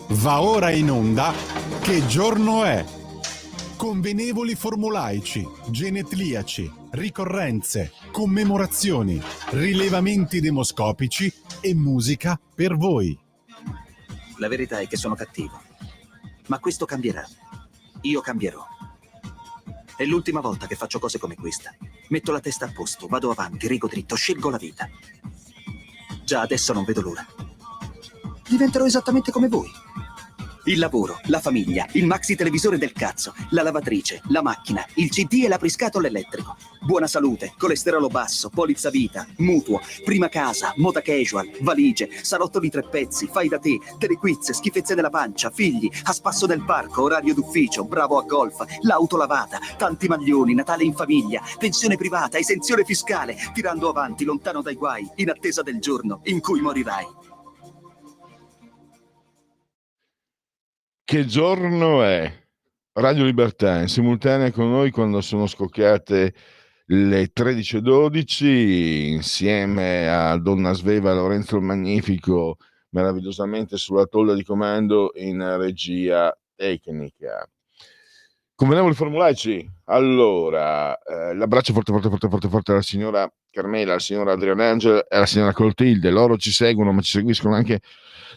Va ora in onda Che giorno è? Convenevoli formulaici, genetriaci, ricorrenze, commemorazioni, rilevamenti demoscopici e musica per voi. La verità è che sono cattivo, ma questo cambierà. Io cambierò. È l'ultima volta che faccio cose come questa. Metto la testa a posto, vado avanti, rigo dritto, scelgo la vita. Già adesso non vedo l'ora. Diventerò esattamente come voi. Il lavoro, la famiglia, il maxi televisore del cazzo, la lavatrice, la macchina, il CD e l'apriscatole elettrico. Buona salute, colesterolo basso, polizza vita, mutuo, prima casa, moda casual, valigie, salotto di 3 pezzi, fai da te, telequiz, schifezze nella pancia, figli, a spasso del parco, orario d'ufficio, bravo a golf, l'auto lavata, tanti maglioni, Natale in famiglia, pensione privata, esenzione fiscale, tirando avanti, lontano dai guai, in attesa del giorno in cui morirai. Che giorno è? Radio Libertà in simultanea con noi quando sono scocchiate le 13:12 insieme a Donna Sveva, Lorenzo il Magnifico, meravigliosamente sulla tolla di comando in regia tecnica. Convenevoli formulaici. Allora, l'abbraccio forte alla signora Carmela, alla signora Adriana Angel e alla signora Clotilde. Loro ci seguono, ma ci seguiscono anche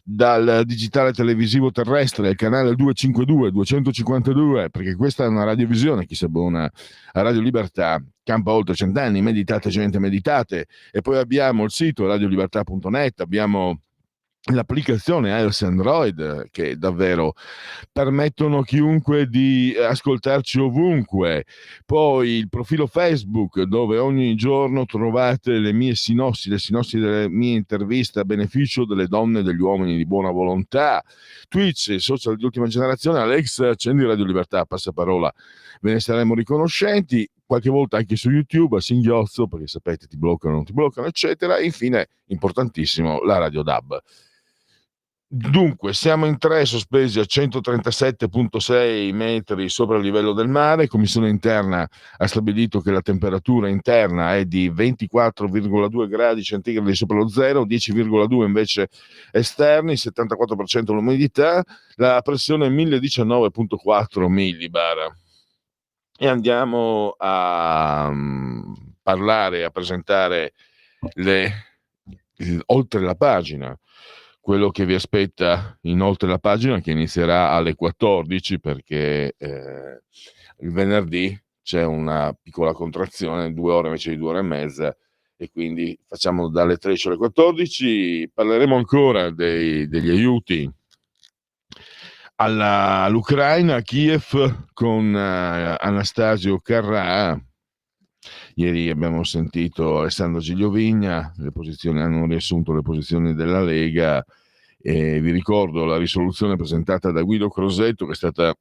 dal digitale televisivo terrestre, il canale 252, perché questa è una radiovisione, chi si abbona a Radio Libertà campa oltre 100 anni, meditate gente, meditate. E poi abbiamo il sito radiolibertà.net, abbiamo l'applicazione iOS e Android che davvero permettono a chiunque di ascoltarci ovunque. Poi il profilo Facebook dove ogni giorno trovate le mie sinossi, le sinossi delle mie interviste a beneficio delle donne e degli uomini di buona volontà. Twitch, social di ultima generazione. Alex, accendi Radio Libertà, passaparola, ve ne saremo riconoscenti. Qualche volta anche su YouTube a singhiozzo, perché sapete ti bloccano, non ti bloccano, eccetera. E infine, importantissimo, la Radio DAB. Dunque, siamo in 3 sospesi a 137,6 metri sopra il livello del mare. Commissione interna ha stabilito che la temperatura interna è di 24,2 gradi centigradi sopra lo zero, 10,2 invece esterni, 74% l'umidità, la pressione è 1019,4 millibar. E andiamo a parlare, a presentare oltre la pagina, quello che vi aspetta in oltre la pagina, che inizierà alle 14 perché il venerdì c'è una piccola contrazione, 2 ore invece di 2 ore e mezza, e quindi facciamo dalle 13 alle 14. Parleremo ancora degli aiuti all'Ucraina, a Kiev, con Anastasio Carrà. Ieri abbiamo sentito Alessandro Gigliovigna, hanno riassunto le posizioni della Lega, e vi ricordo la risoluzione presentata da Guido Crosetto che è stata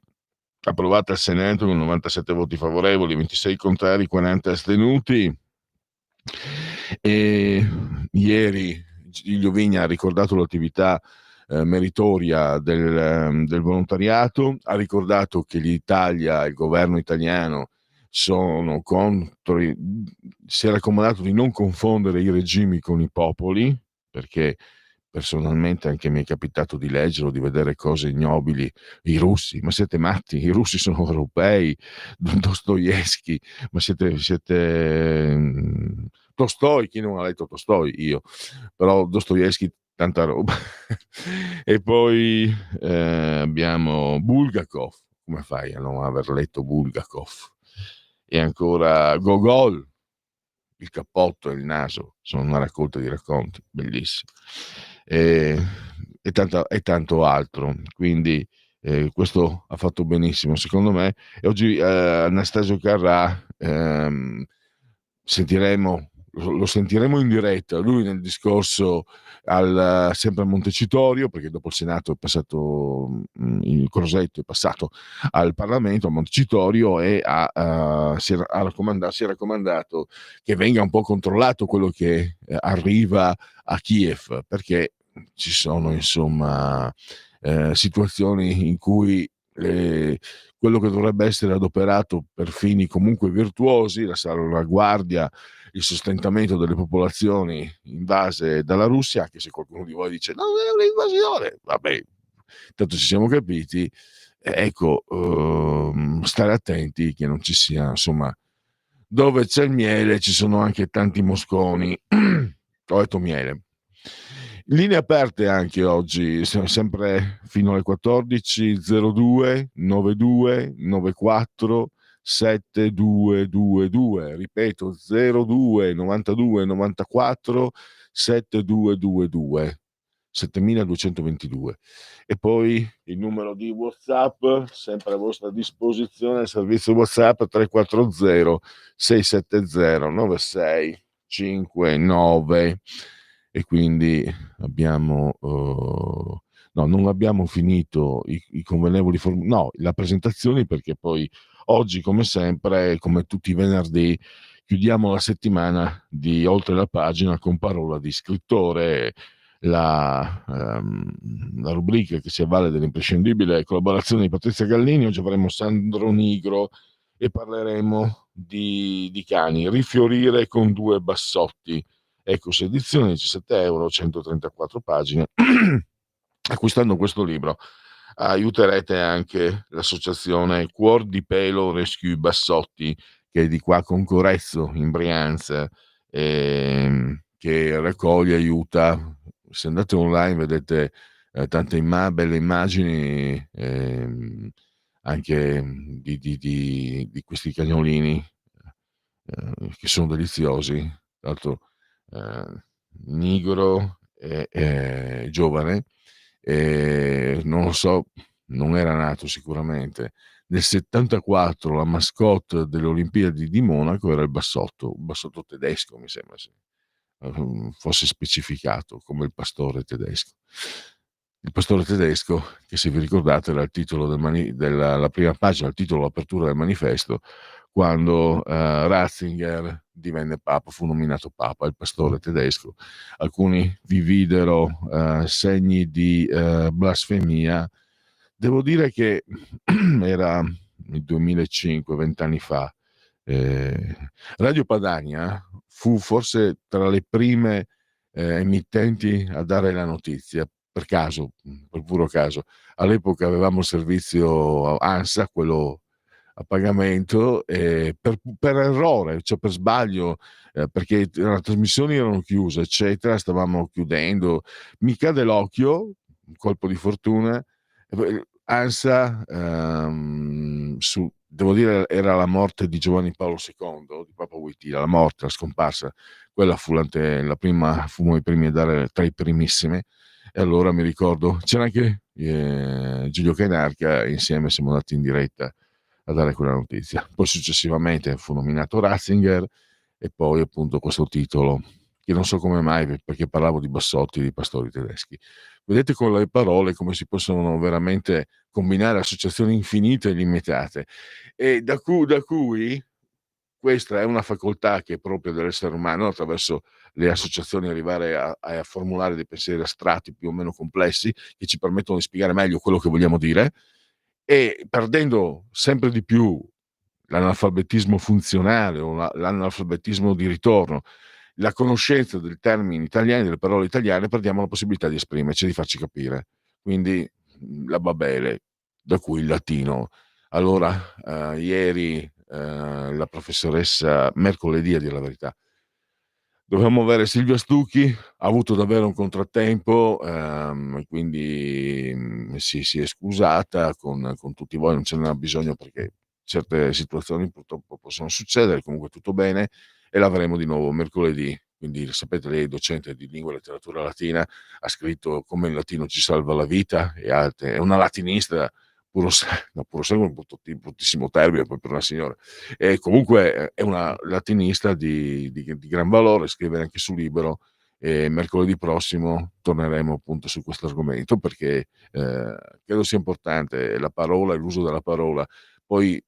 approvata al Senato con 97 voti favorevoli, 26 contrari, 40 astenuti. E ieri Gigliovigna ha ricordato l'attività meritoria del volontariato, ha ricordato che l'Italia, il governo italiano, sono contro, si è raccomandato di non confondere i regimi con i popoli, perché personalmente anche mi è capitato di leggerlo, di vedere cose ignobili. I russi, ma siete matti? I russi sono europei. Dostoevsky, ma siete Tolstoi, chi non ha letto Tolstoi? Io, però Dostoevsky, tanta roba. E poi abbiamo Bulgakov. Come fai a non aver letto Bulgakov? E ancora Gogol, il cappotto e il naso, sono una raccolta di racconti bellissimi, e tanto altro. Quindi questo ha fatto benissimo secondo me. E oggi Anastasio Carrà lo sentiremo in diretta, lui nel discorso sempre a Montecitorio, perché dopo il Senato è passato, il Crosetto è passato al Parlamento, a Montecitorio, e si è raccomandato che venga un po' controllato quello che arriva a Kiev, perché ci sono insomma situazioni in cui quello che dovrebbe essere adoperato per fini comunque virtuosi, la salvaguardia il sostentamento delle popolazioni invase dalla Russia, anche se qualcuno di voi dice non è un'invasione, vabbè, tanto ci siamo capiti. Ecco, stare attenti che non ci sia, insomma, dove c'è il miele ci sono anche tanti mosconi. Ho detto miele. Linee aperte anche oggi, sempre fino alle 14:02 92 94 7222, ripeto 02 92 94 7222, 7222. E poi il numero di WhatsApp sempre a vostra disposizione, il servizio WhatsApp 340 670 9659. E quindi abbiamo no, non abbiamo finito i convenevoli no, la presentazione, perché poi oggi, come sempre, come tutti i venerdì, chiudiamo la settimana di Oltre la pagina con Parola di scrittore, la rubrica che si avvale dell'imprescindibile collaborazione di Patrizia Gallini. Oggi avremo Sandro Nigro e parleremo di cani. Rifiorire con due bassotti. Ecos edizione, 17 euro, 134 pagine. Acquistando questo libro aiuterete anche l'associazione Cuor di Pelo Rescue Bassotti, che è di qua con Corezzo in Brianza, che raccoglie, aiuta. Se andate online vedete tante belle immagini anche di questi cagnolini che sono deliziosi. Tra l'altro nigro e giovane, non lo so, non era nato sicuramente. Nel 74 la mascotte delle Olimpiadi di Monaco era il bassotto tedesco, mi sembra, fosse specificato come il pastore tedesco. Il pastore tedesco, che se vi ricordate era il titolo della prima pagina, il titolo d'apertura del manifesto, quando Ratzinger divenne papa, fu nominato papa, il pastore tedesco. Alcuni vi videro segni di blasfemia. Devo dire che era il 2005, 20 anni fa. Radio Padania fu forse tra le prime emittenti a dare la notizia, per caso, per puro caso. All'epoca avevamo il servizio ANSA, quello a pagamento, per errore, cioè per sbaglio, perché le trasmissioni erano chiuse, eccetera, stavamo chiudendo. Mi cade l'occhio, un colpo di fortuna, ANSA, devo dire, era la morte di Giovanni Paolo II, di Papa Wojtyla, la morte, la scomparsa. Quella fu la prima, fummo i primi a dare, tra i primissimi. E allora mi ricordo, c'era anche Giulio Cainarca, insieme siamo andati in diretta a dare quella notizia. Poi successivamente fu nominato Ratzinger e poi appunto questo titolo, che non so come mai, perché parlavo di bassotti, di pastori tedeschi. Vedete con le parole come si possono veramente combinare associazioni infinite e illimitate, e da cui questa è una facoltà che è propria dell'essere umano, attraverso le associazioni arrivare a formulare dei pensieri astratti più o meno complessi che ci permettono di spiegare meglio quello che vogliamo dire, e perdendo sempre di più l'analfabetismo funzionale o l'analfabetismo di ritorno, la conoscenza dei termini italiani, delle parole italiane, perdiamo la possibilità di esprimerci, di farci capire. Quindi la Babele, da cui il latino. Allora, ieri la professoressa, mercoledì a dire la verità, dovevamo avere Silvia Stucchi, ha avuto davvero un contrattempo, quindi si è scusata con tutti voi, non ce n'era bisogno perché certe situazioni purtroppo possono succedere, comunque tutto bene, e l'avremo di nuovo mercoledì. Quindi sapete, lei è docente di lingua e letteratura latina, ha scritto Come il latino ci salva la vita e altre, è una latinista puro sangue, un bruttissimo termine poi per una signora, e comunque è una latinista di gran valore, scrive anche su Libero, e mercoledì prossimo torneremo appunto su questo argomento, perché credo sia importante la parola e l'uso della parola. Poi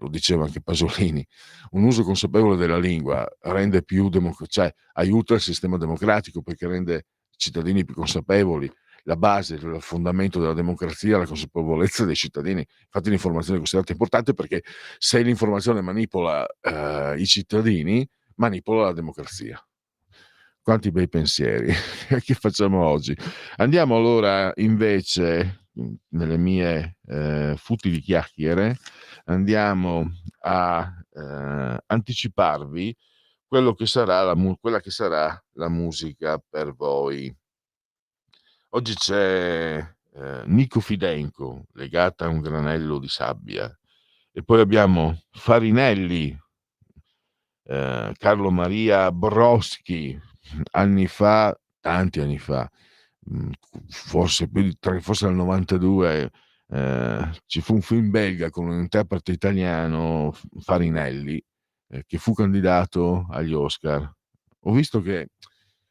lo diceva anche Pasolini, un uso consapevole della lingua rende più cioè aiuta il sistema democratico, perché rende i cittadini più consapevoli. La base, il fondamento della democrazia è la consapevolezza dei cittadini. Infatti l'informazione è considerata importante, perché se l'informazione manipola i cittadini, manipola la democrazia. Quanti bei pensieri che facciamo oggi. Andiamo allora invece nelle mie futili chiacchiere, andiamo a anticiparvi quella che sarà la musica per voi. Oggi c'è Nico Fidenco, legata a un granello di sabbia, e poi abbiamo Farinelli, Carlo Maria Broschi, tanti anni fa, forse più di forse nel 92, ci fu un film belga con un interprete italiano, Farinelli, che fu candidato agli Oscar. Ho visto che,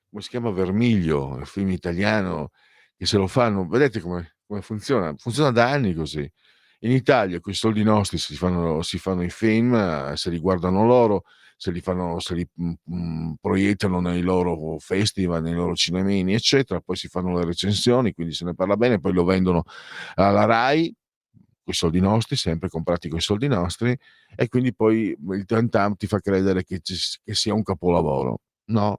come si chiama, Vermiglio, un film italiano, che se lo fanno, vedete come funziona da anni così. In Italia con i soldi nostri si fanno i film, se li guardano loro, se li proiettano nei loro festival, nei loro cinemini, eccetera, poi si fanno le recensioni, quindi se ne parla bene, poi lo vendono alla Rai con i soldi nostri, sempre comprati con i soldi nostri, e quindi poi il tantam ti fa credere che sia un capolavoro. No,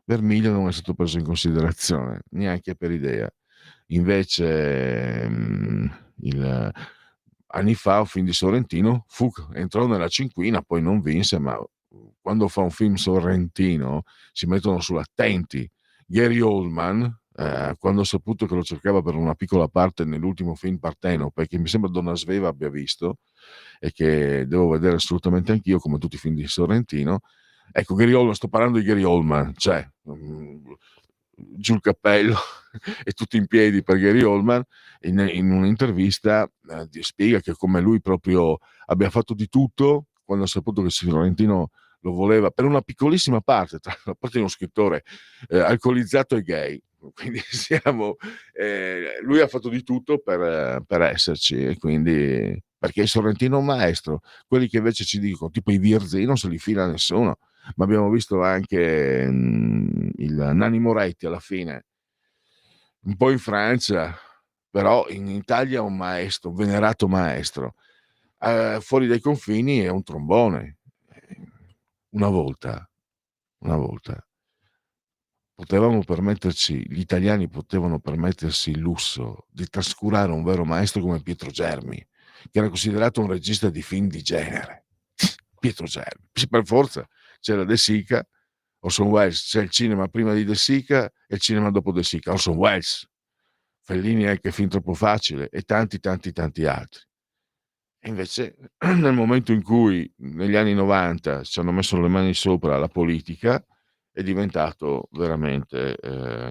Vermiglio non è stato preso in considerazione, neanche per idea. Invece anni fa un film di Sorrentino entrò nella cinquina, poi non vinse, ma quando fa un film sorrentino si mettono sull'attenti. Gary Oldman, quando ho saputo che lo cercava per una piccola parte nell'ultimo film Partenope, che mi sembra Donna Sveva abbia visto e che devo vedere assolutamente anch'io, come tutti i film di Sorrentino, ecco, Gary Oldman, sto parlando di Gary Oldman, cioè giù il cappello e tutti in piedi per Gary Oldman. In un'intervista spiega che come lui proprio abbia fatto di tutto quando ha saputo che Sorrentino lo voleva per una piccolissima parte, tra la parte di uno scrittore alcolizzato e gay, quindi lui ha fatto di tutto per esserci, e quindi, perché il Sorrentino è un maestro. Quelli che invece ci dicono, tipo i Virzì, non se li fila nessuno, ma abbiamo visto anche il Nanni Moretti alla fine, un po' in Francia, però in Italia è un maestro, un venerato maestro. Fuori dai confini è un trombone. Una volta gli italiani potevano permettersi il lusso di trascurare un vero maestro come Pietro Germi, che era considerato un regista di film di genere. Pietro Germi, per forza c'era De Sica, Orson Welles, c'è il cinema prima di De Sica e il cinema dopo De Sica, Orson Welles, Fellini è che film troppo facile, e tanti altri. E invece nel momento in cui negli anni 90 ci hanno messo le mani sopra la politica, è diventato veramente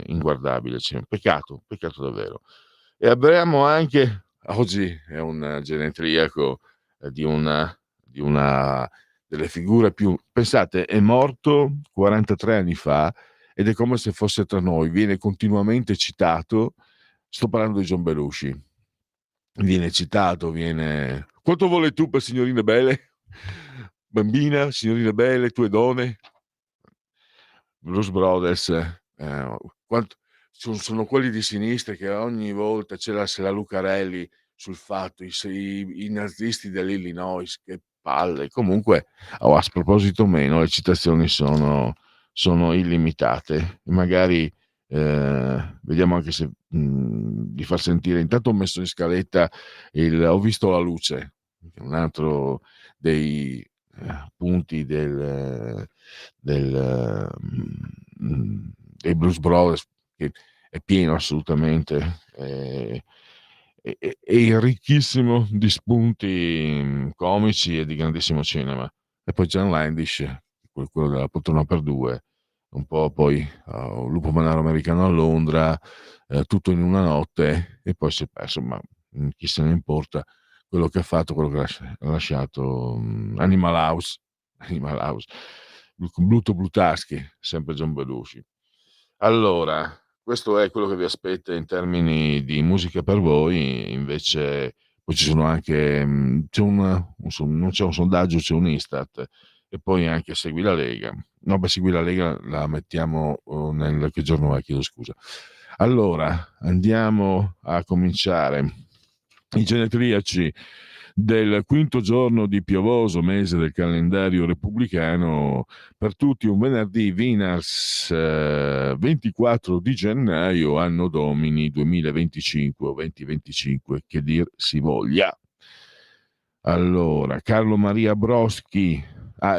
inguardabile. Peccato davvero. E abbiamo anche, oggi è un genetriaco di una delle figure più, pensate, è morto 43 anni fa ed è come se fosse tra noi, viene continuamente citato. Sto parlando di John Belushi. Viene citato, quanto vuole tu per signorine belle? Bambina, signorine belle, tue donne? Blues Brothers, sono quelli di sinistra che ogni volta c'è la Lucarelli sul fatto, i nazisti dell'Illinois, che palle. Comunque, a sproposito meno, le citazioni sono illimitate. Magari vediamo anche se di far sentire. Intanto ho messo in scaletta Ho visto la luce, un altro dei punti dei Blues Brothers, che è pieno assolutamente, è ricchissimo di spunti comici e di grandissimo cinema. E poi John Landish, quello della poltrona per due, un po' poi un lupo manaro americano a Londra, tutto in una notte, e poi si è perso, ma chi se ne importa quello che ha fatto, quello che ha lasciato. Animal House, Bluto Blutaschi, sempre John Belushi. Allora, questo è quello che vi aspetta in termini di musica per voi. Invece poi ci sono anche non c'è un sondaggio, c'è un Istat, e poi anche Segui la Lega. No, beh, Segui la Lega la mettiamo nel Che giorno è, chiedo scusa. Allora, andiamo a cominciare. I genetriaci del quinto giorno di piovoso mese del calendario repubblicano, per tutti un venerdì Vinars 24 di gennaio, anno domini 2025 o 2025, che dir si voglia. Allora, Carlo Maria Broschi.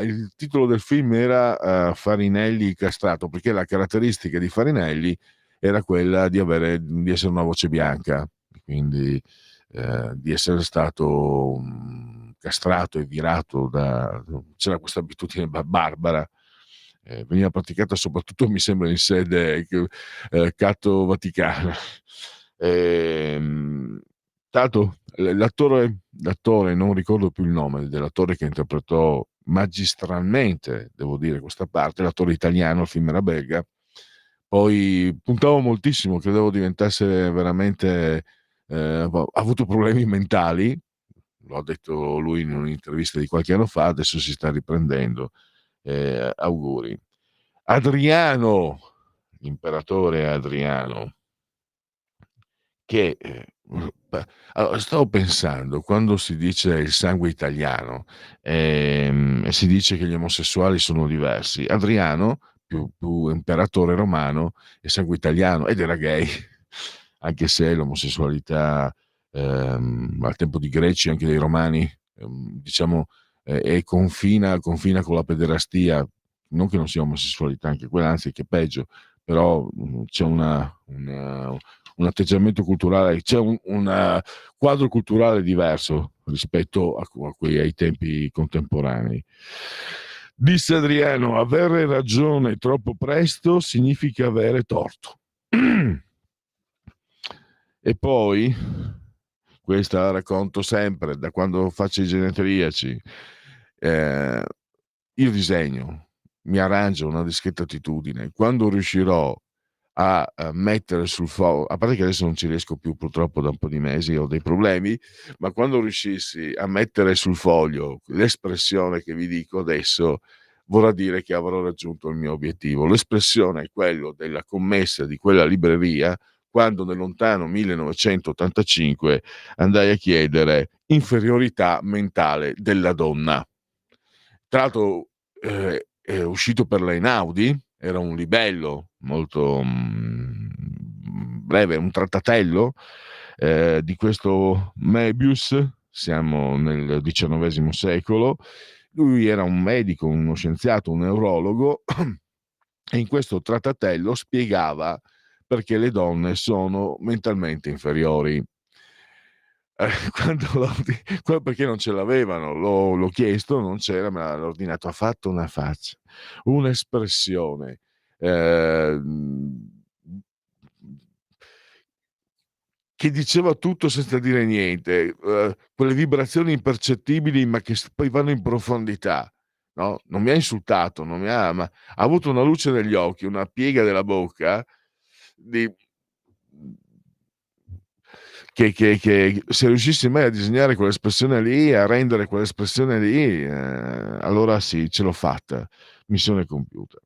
Il titolo del film era Farinelli castrato, perché la caratteristica di Farinelli era quella di essere una voce bianca, quindi di essere stato castrato e virato c'era questa abitudine barbara, veniva praticata soprattutto, mi sembra, in sede catto vaticana. Tanto l'attore, non ricordo più il nome dell'attore che interpretò magistralmente, devo dire, questa parte, l'attore italiano, il film era belga, poi puntavo moltissimo, credevo diventasse veramente, ha avuto problemi mentali, lo ha detto lui in un'intervista di qualche anno fa, adesso si sta riprendendo, auguri. Adriano, l'imperatore Adriano, che allora, stavo pensando, quando si dice il sangue italiano e si dice che gli omosessuali sono diversi, Adriano, più imperatore romano, è sangue italiano ed era gay, anche se l'omosessualità al tempo di Greci, anche dei Romani, diciamo, confina con la pederastia, non che non sia omosessualità, anche quella, anzi che peggio, però c'è un atteggiamento culturale, c'è un quadro culturale diverso rispetto ai tempi contemporanei. Disse Adriano: avere ragione troppo presto significa avere torto. E poi, questa la racconto sempre da quando faccio i genetriaci, io disegno, mi arrangio una discreta attitudine, quando riuscirò a mettere sul foglio, a parte che adesso non ci riesco più purtroppo da un po' di mesi, ho dei problemi, ma quando riuscissi a mettere sul foglio l'espressione che vi dico adesso, vorrà dire che avrò raggiunto il mio obiettivo. L'espressione è quello della commessa di quella libreria quando nel lontano 1985 andai a chiedere inferiorità mentale della donna. Tra l'altro è uscito per l'Einaudi, era un libello molto breve, un trattatello di questo Möbius, siamo nel XIX secolo, lui era un medico, uno scienziato, un neurologo e in questo trattatello spiegava perché le donne sono mentalmente inferiori. Perché non ce l'avevano, l'ho chiesto, non c'era, me l'ha ordinato, ha fatto una faccia, un'espressione che diceva tutto senza dire niente, quelle vibrazioni impercettibili ma che poi vanno in profondità, no? Non mi ha insultato, ma ha avuto una luce negli occhi, una piega della bocca di che se riuscissi mai a disegnare quell'espressione lì, a rendere quell'espressione lì, allora sì, ce l'ho fatta, missione compiuta.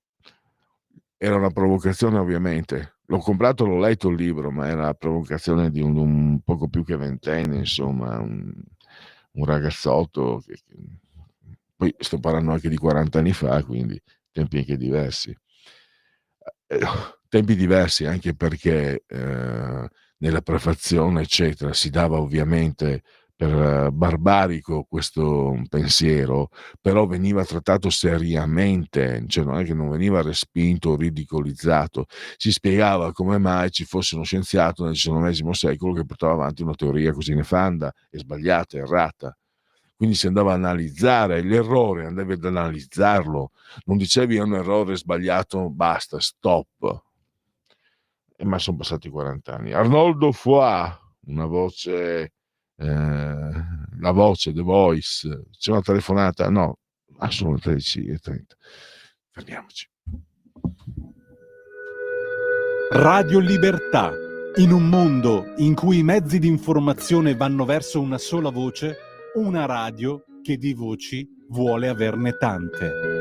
Era una provocazione, ovviamente. L'ho comprato, l'ho letto il libro, ma era la provocazione di un poco più che ventenne, insomma, un ragazzotto poi sto parlando anche di 40 anni fa, quindi tempi anche diversi. Tempi diversi anche perché nella prefazione, eccetera, si dava ovviamente per barbarico questo pensiero, però veniva trattato seriamente, cioè non è che non veniva respinto o ridicolizzato, si spiegava come mai ci fosse uno scienziato nel XIX secolo che portava avanti una teoria così nefanda e sbagliata, errata. Quindi si andava a analizzare l'errore, andavi ad analizzarlo, non dicevi è un errore sbagliato, basta, stop. Ma sono passati 40 anni. Arnoldo Foà, una voce, la voce, The Voice. C'è una telefonata? No, sono le 13:30. Fermiamoci. Radio Libertà. In un mondo in cui i mezzi di informazione vanno verso una sola voce, una radio che di voci vuole averne tante.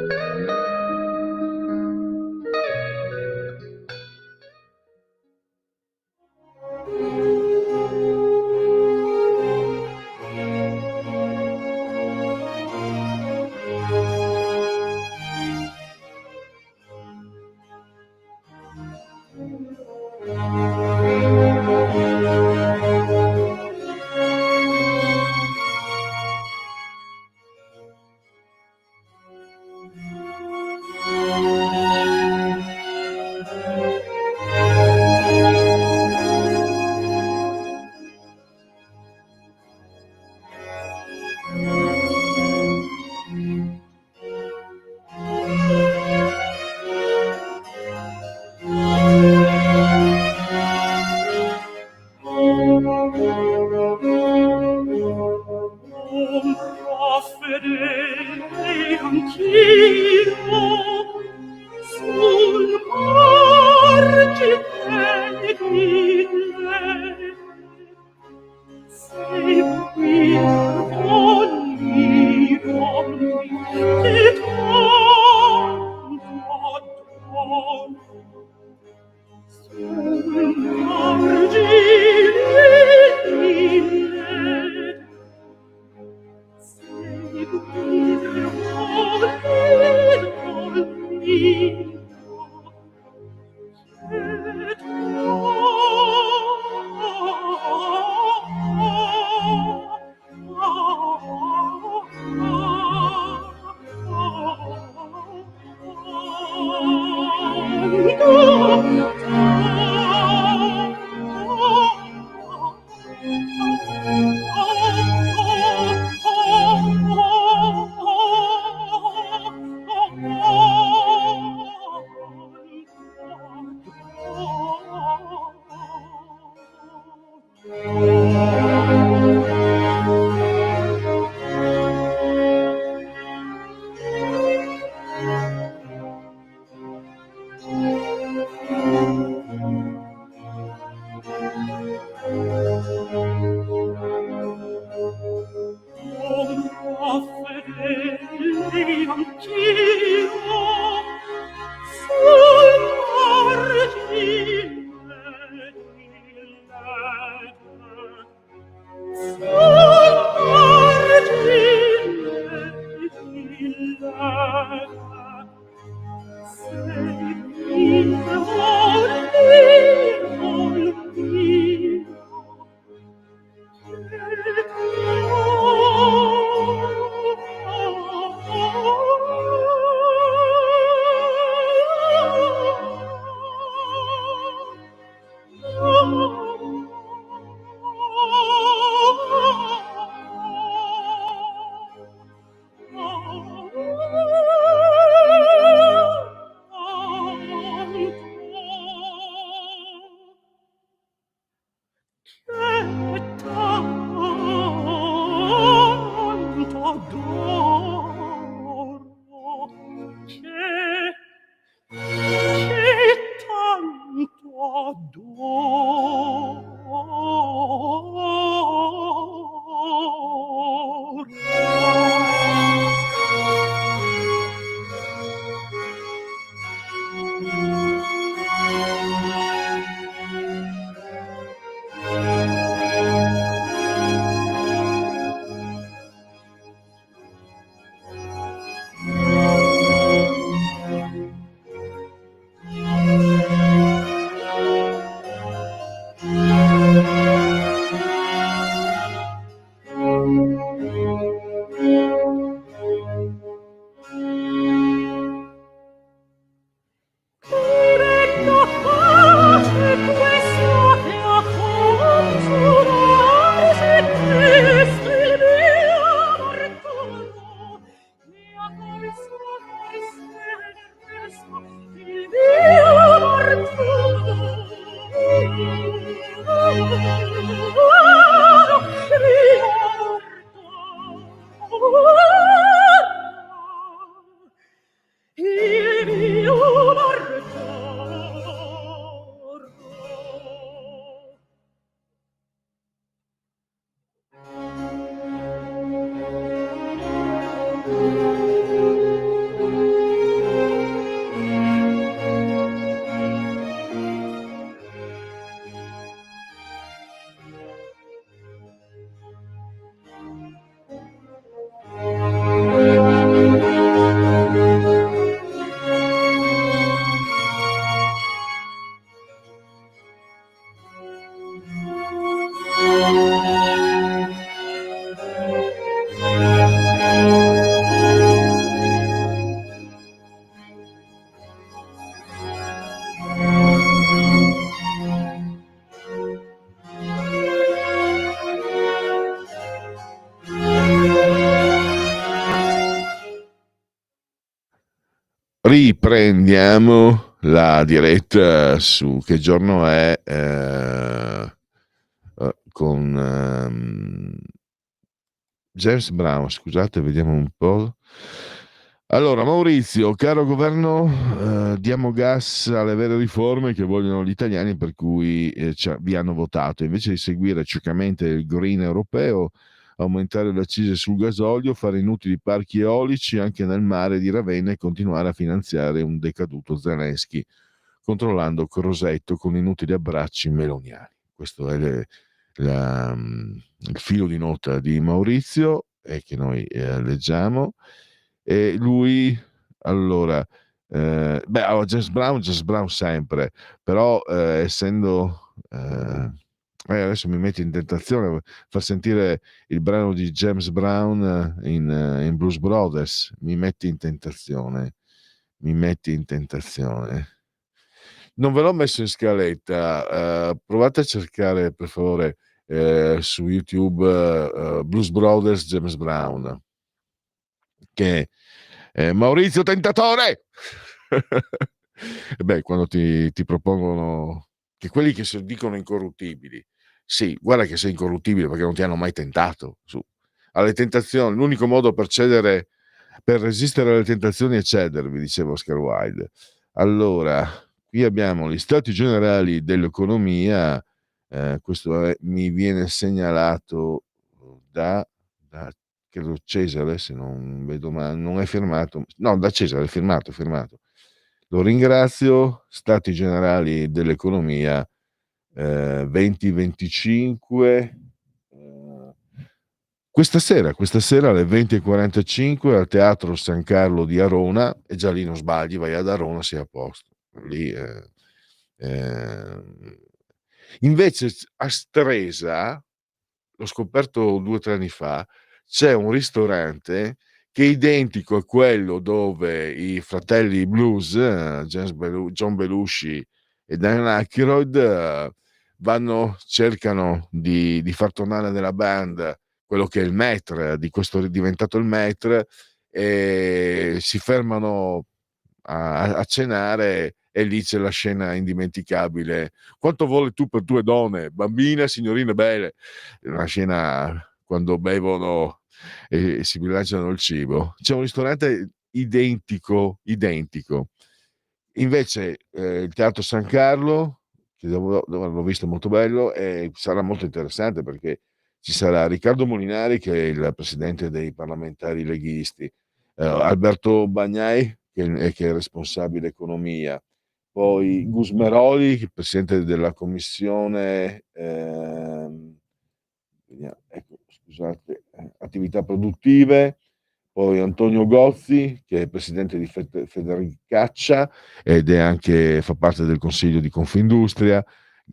Riprendiamo la diretta su Che giorno è con James Brown. Scusate, vediamo un po'. Allora, Maurizio, caro governo, diamo gas alle vere riforme che vogliono gli italiani, per cui vi hanno votato. Invece di seguire ciecamente il green europeo, aumentare le accise sul gasolio, fare inutili parchi eolici anche nel mare di Ravenna e continuare a finanziare un decaduto Zelensky, controllando Crosetto con inutili abbracci meloniani. Questo è il filo di nota di Maurizio che noi leggiamo. E lui, allora, James Brown sempre, però essendo... adesso mi metti in tentazione far sentire il brano di James Brown in Blues Brothers, mi metti in tentazione. Non ve l'ho messo in scaletta, provate a cercare per favore su YouTube Blues Brothers James Brown, che Maurizio Tentatore. Beh, quando ti propongono che quelli che si dicono incorruttibili, sì, guarda che sei incorruttibile perché non ti hanno mai tentato. Su. Alle tentazioni, l'unico modo per resistere alle tentazioni è cedervi, diceva Oscar Wilde. Allora, qui abbiamo gli stati generali dell'economia, questo mi viene segnalato da credo Cesare, se non vedo male, non è firmato, no, da Cesare è firmato, Lo ringrazio, stati generali dell'economia 2025, questa sera alle 20:45 al Teatro San Carlo di Arona, e già lì non sbagli, vai ad Arona, sei a posto. Lì, eh, invece a Stresa, l'ho scoperto 2 o 3 anni fa, c'è un ristorante che è identico a quello dove i fratelli Blues, John Belushi e Dan Aykroyd, cercano di far tornare nella band quello che è il maître, di questo è diventato il maître, e si fermano a cenare, e lì c'è la scena indimenticabile: "Quanto vuole tu per 2 donne? Bambine, signorine belle". Una scena quando bevono e si bilanciano il cibo. C'è un ristorante identico. Invece il Teatro San Carlo, che dove l'ho visto, molto bello, e sarà molto interessante perché ci sarà Riccardo Molinari, che è il presidente dei parlamentari leghisti, Alberto Bagnai, che è responsabile economia, poi Gusmeroli, che è presidente della commissione ecco, scusate, attività produttive, poi Antonio Gozzi, che è presidente di Federicaccia ed è anche, fa parte del consiglio di Confindustria,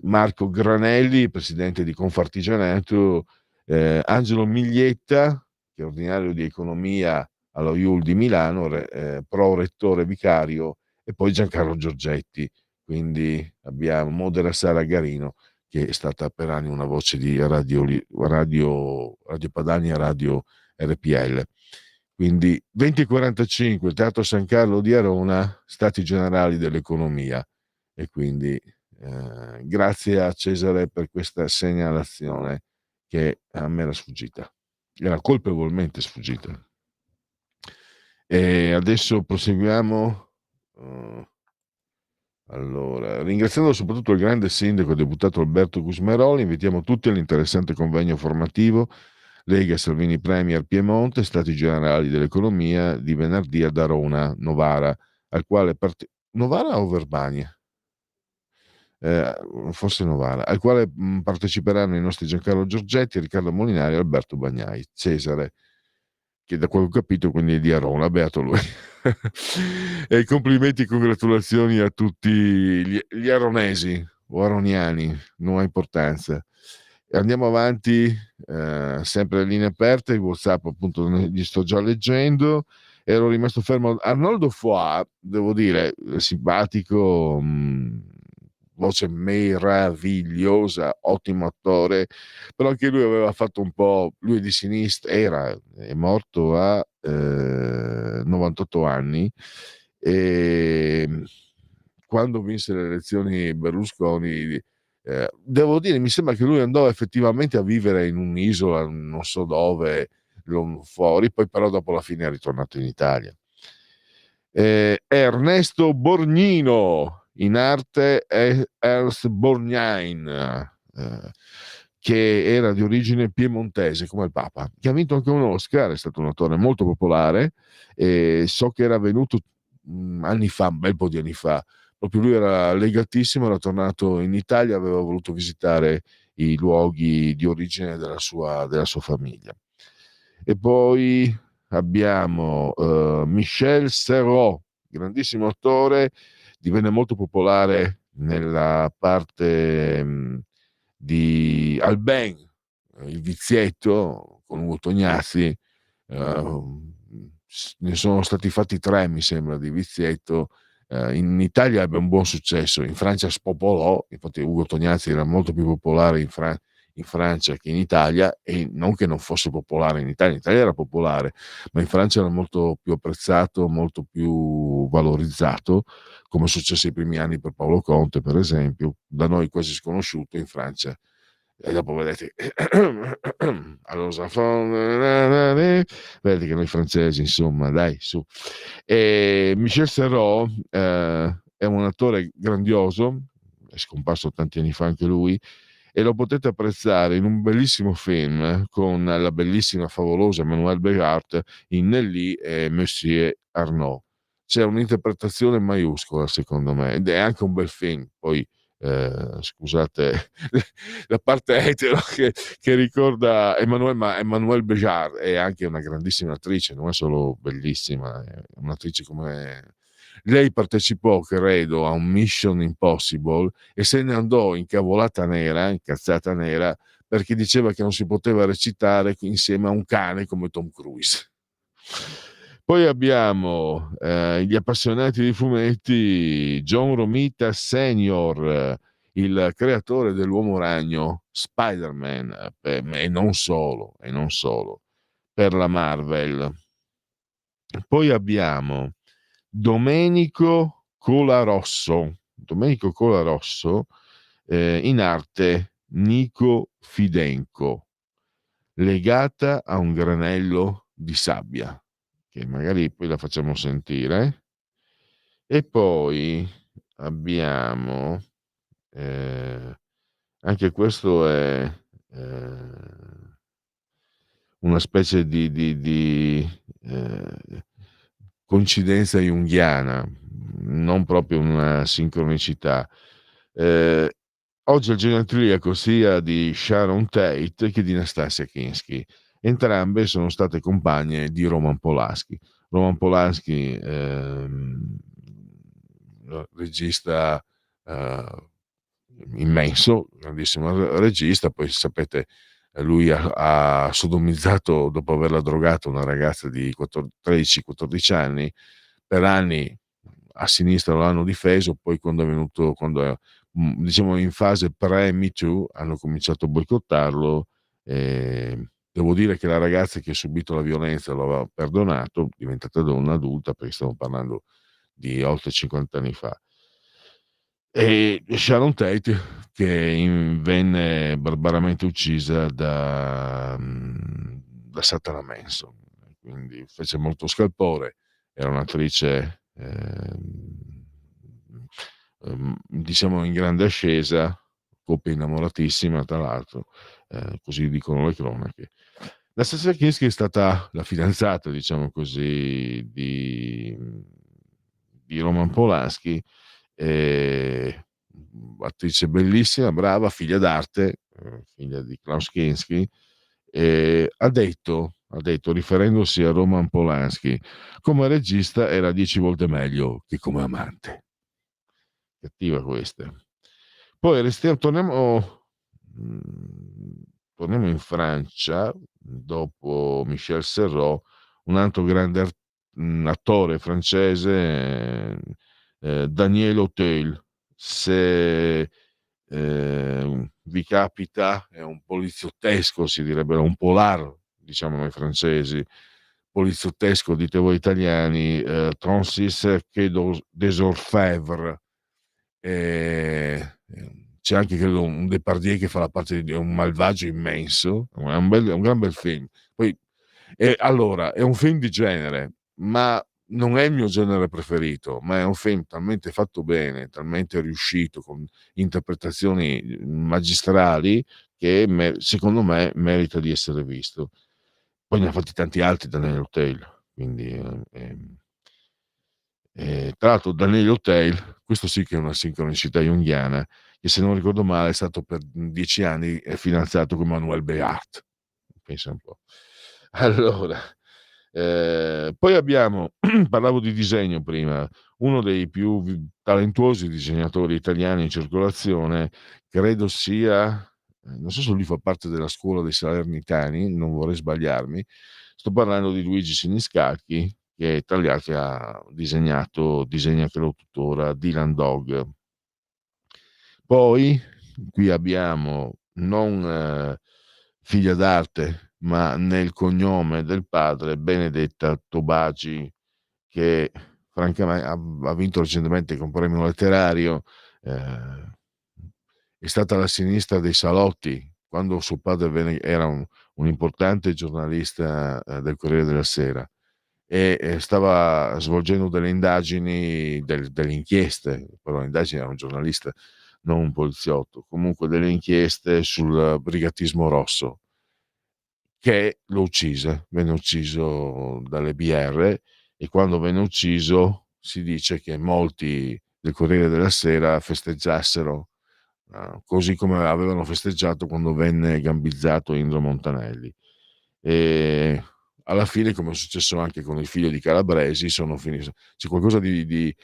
Marco Granelli, presidente di Confartigianato, Angelo Miglietta, che è ordinario di economia allo IUL di Milano, pro rettore vicario, e poi Giancarlo Giorgetti. Quindi abbiamo Modena Sara Garino, che è stata per anni una voce di Radio Padania, Radio RPL. Quindi 20:45, Teatro San Carlo di Arona, Stati Generali dell'Economia. E quindi grazie a Cesare per questa segnalazione che a me era sfuggita, era colpevolmente sfuggita. E adesso proseguiamo. Allora, ringraziando soprattutto il grande sindaco e deputato Alberto Gusmeroli, invitiamo tutti all'interessante convegno formativo Lega Salvini Premier Piemonte, Stati Generali dell'Economia, di venerdì ad Arona, Novara, al quale Novara o Verbania? Forse Novara, al quale parteciperanno i nostri Giancarlo Giorgetti, Riccardo Molinari e Alberto Bagnai. Cesare, che da quello che ho capito quindi è di Arona, beato lui. E complimenti e congratulazioni a tutti gli aronesi o aroniani, non ha importanza. Andiamo avanti, sempre le linee aperte, il WhatsApp appunto li sto già leggendo. Ero rimasto fermo. Arnoldo Foà, devo dire, simpatico, voce meravigliosa, ottimo attore, però anche lui aveva fatto un po', lui è di sinistra, è morto a 98 anni, e quando vinse le elezioni Berlusconi, devo dire, mi sembra che lui andò effettivamente a vivere in un'isola, non so dove, fuori, poi però dopo la fine è ritornato in Italia. Ernesto Borgnino, in arte Ernst Borgnine, che era di origine piemontese come il Papa, che ha vinto anche un Oscar, è stato un attore molto popolare, e so che era venuto anni fa, un bel po' di anni fa, proprio lui era legatissimo, era tornato in Italia, aveva voluto visitare i luoghi di origine della sua famiglia. E poi abbiamo Michel Serrault, grandissimo attore, divenne molto popolare nella parte di Alben, il vizietto con Ugo Tognazzi. Ne sono stati fatti 3, mi sembra, di vizietto. In Italia ebbe un buon successo, in Francia spopolò, infatti Ugo Tognazzi era molto più popolare in Francia che in Italia, e non che non fosse popolare in Italia era popolare, ma in Francia era molto più apprezzato, molto più valorizzato, come successe i primi anni per Paolo Conte, per esempio, da noi quasi sconosciuto, in Francia. E dopo vedete allora, vedete che noi francesi, insomma, dai, su. E Michel Serrault è un attore grandioso, è scomparso tanti anni fa anche lui, e lo potete apprezzare in un bellissimo film con la bellissima, favolosa Emmanuelle Béjart in Nelly e Monsieur Arnaud. C'è un'interpretazione maiuscola, secondo me, ed è anche un bel film. Poi scusate la parte etero che ricorda Emmanuelle, ma Emmanuelle Béjart è anche una grandissima attrice, non è solo bellissima, è un'attrice come... Lei partecipò, credo, a un Mission Impossible e se ne andò incazzata nera, perché diceva che non si poteva recitare insieme a un cane come Tom Cruise. Poi abbiamo gli appassionati di fumetti, John Romita Senior, il creatore dell'Uomo Ragno, Spider-Man, e non solo, per la Marvel. Poi abbiamo Domenico Colarosso, in arte Nico Fidenco, legata a un granello di sabbia, che magari poi la facciamo sentire. E poi abbiamo anche questo è una specie di coincidenza junghiana, non proprio una sincronicità. Oggi il genetriaco sia di Sharon Tate che di Nastasia Kinski. Entrambe sono state compagne di Roman Polanski. Roman Polanski, regista immenso, grandissimo regista, poi sapete lui ha sodomizzato dopo averla drogata una ragazza di 13-14 anni, per anni a sinistra lo hanno difeso, poi quando è diciamo in fase pre-Me Too hanno cominciato a boicottarlo. Devo dire che la ragazza che ha subito la violenza lo aveva perdonato, diventata donna adulta, perché stiamo parlando di oltre 50 anni fa. E Sharon Tate che venne barbaramente uccisa da Satana Manson, quindi fece molto scalpore. Era un'attrice diciamo in grande ascesa, coppia innamoratissima tra l'altro, così dicono le cronache. La stessa Kinski è stata la fidanzata, diciamo così, di Roman Polanski, attrice bellissima, brava, figlia d'arte, figlia di Klaus Kinski, ha detto, riferendosi a Roman Polanski, come regista era 10 volte meglio che come amante. Cattiva questa. Poi torniamo in Francia, dopo Michel Serrault, un altro grande attore francese, Daniel Auteuil. Se vi capita, è un poliziottesco, si direbbero un polar, diciamo noi francesi, poliziottesco, dite voi italiani, 36 Quai des Orfèvres. C'è anche credo un Depardieu che fa la parte di un malvagio immenso, è un gran bel film. Poi allora è un film di genere, ma non è il mio genere preferito, ma è un film talmente fatto bene, talmente riuscito, con interpretazioni magistrali, che secondo me merita di essere visto. Poi ne ha fatti tanti altri Daniel Tail, quindi tra l'altro Daniel Tail, questo sì che è una sincronicità junghiana, che se non ricordo male è stato per 10 anni fidanzato con Manuel Beat. Pensa un po'. Allora, poi abbiamo, parlavo di disegno prima, uno dei più talentuosi disegnatori italiani in circolazione, credo sia, non so se lui fa parte della scuola dei Salernitani, non vorrei sbagliarmi, sto parlando di Luigi Siniscalchi, che tra gli altri ha disegna credo tuttora Dylan Dog. Poi qui abbiamo non figlia d'arte, ma nel cognome del padre, Benedetta Tobagi, che francamente ha vinto recentemente con un premio letterario, è stata alla sinistra dei salotti quando suo padre era un importante giornalista del Corriere della Sera, e stava svolgendo delle indagini, delle inchieste, però indagini, era un giornalista, non un poliziotto, comunque delle inchieste sul brigatismo rosso, che lo uccise, venne ucciso dalle BR, e quando venne ucciso si dice che molti del Corriere della Sera festeggiassero, così come avevano festeggiato quando venne gambizzato Indro Montanelli. E alla fine, come è successo anche con il figlio di Calabresi, c'è qualcosa di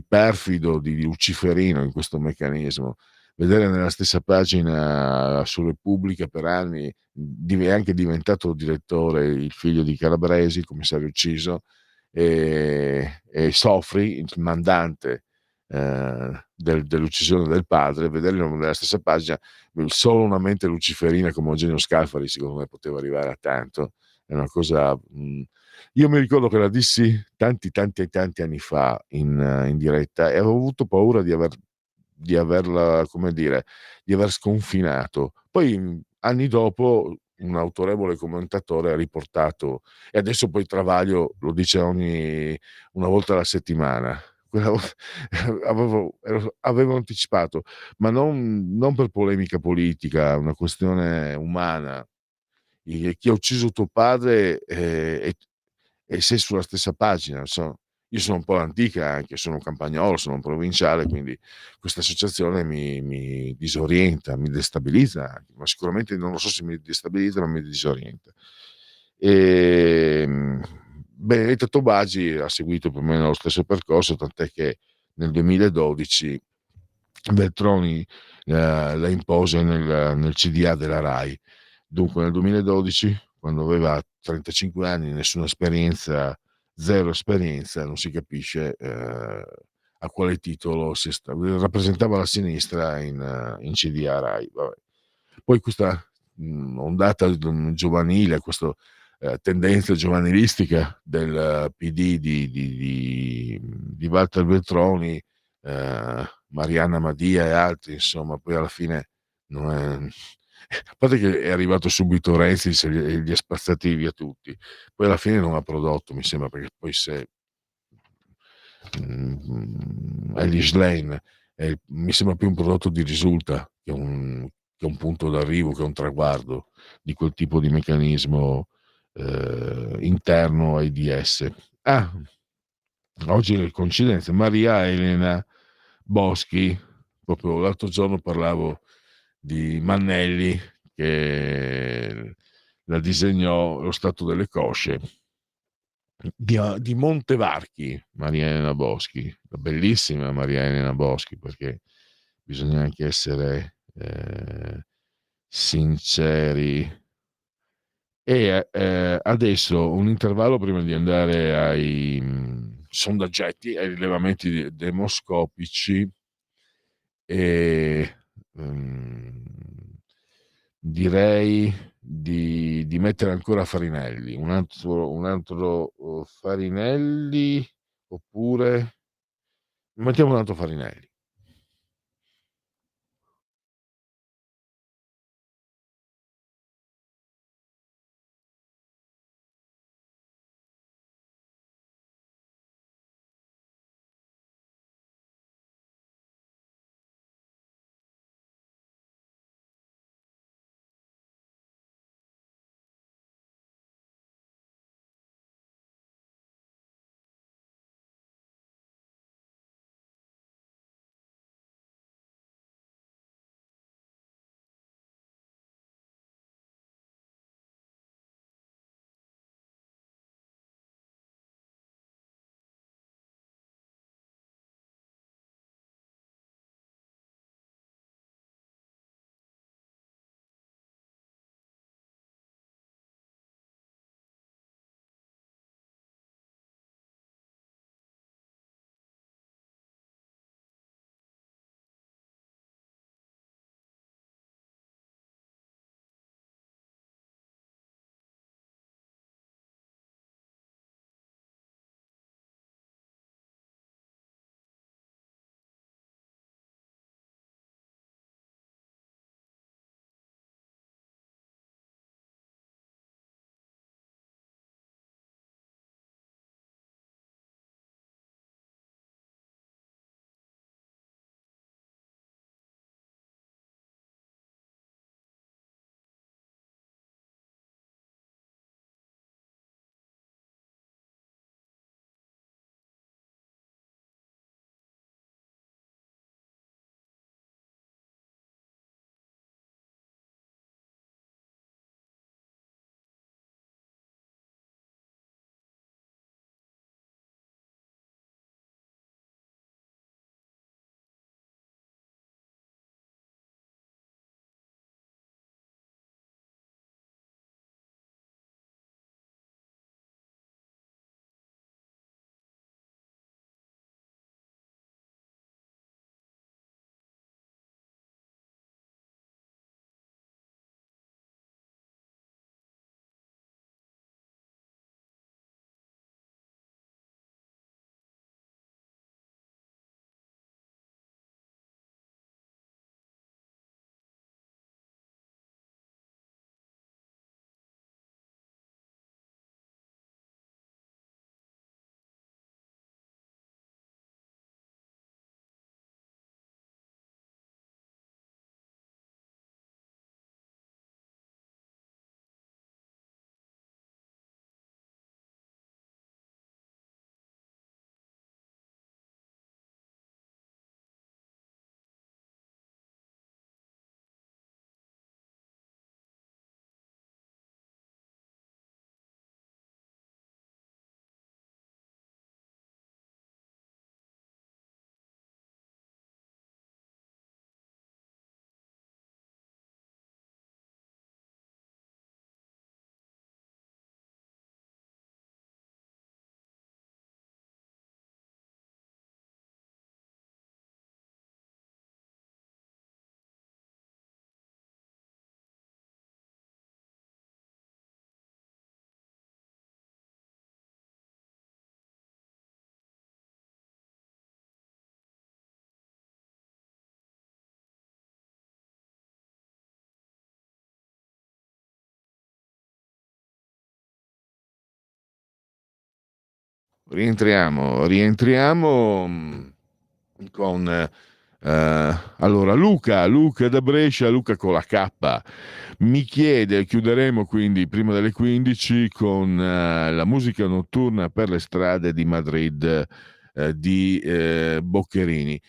perfido, di luciferino in questo meccanismo. Vedere nella stessa pagina su Repubblica per anni è anche diventato direttore il figlio di Calabresi, il commissario ucciso, e Sofri, il mandante dell'uccisione del padre, vederlo nella stessa pagina, solo una mente luciferina come Eugenio Scalfari secondo me poteva arrivare a tanto. È una cosa, io mi ricordo che la dissi tanti anni fa in diretta, e avevo avuto paura di averla, come dire, di aver sconfinato. Poi anni dopo un autorevole commentatore ha riportato, e adesso poi Travaglio lo dice una volta alla settimana. Quella volta avevo anticipato, ma non per polemica politica, una questione umana. Chi ha ucciso tuo padre, e sei sulla stessa pagina. Io sono un po' antica, anche sono un campagnolo, sono un provinciale, quindi questa associazione mi disorienta, mi destabilizza anche, ma sicuramente non lo so se mi destabilizza, ma mi disorienta. Benedetta Tobagi ha seguito più o meno lo stesso percorso, tant'è che nel 2012 Veltroni la impose nel CDA della RAI. Dunque nel 2012, quando aveva 35 anni, nessuna esperienza, zero esperienza, non si capisce a quale titolo rappresentava la sinistra in CDA RAI. Vabbè. Poi questa ondata giovanile, questa tendenza giovanilistica del PD di Walter Veltroni, Marianna Madia e altri, insomma, poi alla fine non è, a parte che è arrivato subito Renzi e li ha spazzati via tutti, poi alla fine non ha prodotto, mi sembra, perché poi se Elish Lane mi sembra più un prodotto di risulta che un punto d'arrivo, che un traguardo di quel tipo di meccanismo interno ai DS. Oggi coincidenza, Maria Elena Boschi, proprio l'altro giorno parlavo di Mannelli che la disegnò Lo Stato delle Cosce, di Montevarchi, Maria Elena Boschi, la bellissima Maria Elena Boschi, perché bisogna anche essere sinceri. E adesso un intervallo prima di andare ai sondaggetti, ai rilevamenti demoscopici, e direi di mettere ancora Farinelli, un altro Farinelli, oppure mettiamo un altro Farinelli. rientriamo con allora Luca da Brescia, Luca con la K, mi chiede, chiuderemo quindi prima delle 15 con la musica notturna per le strade di Madrid di Boccherini.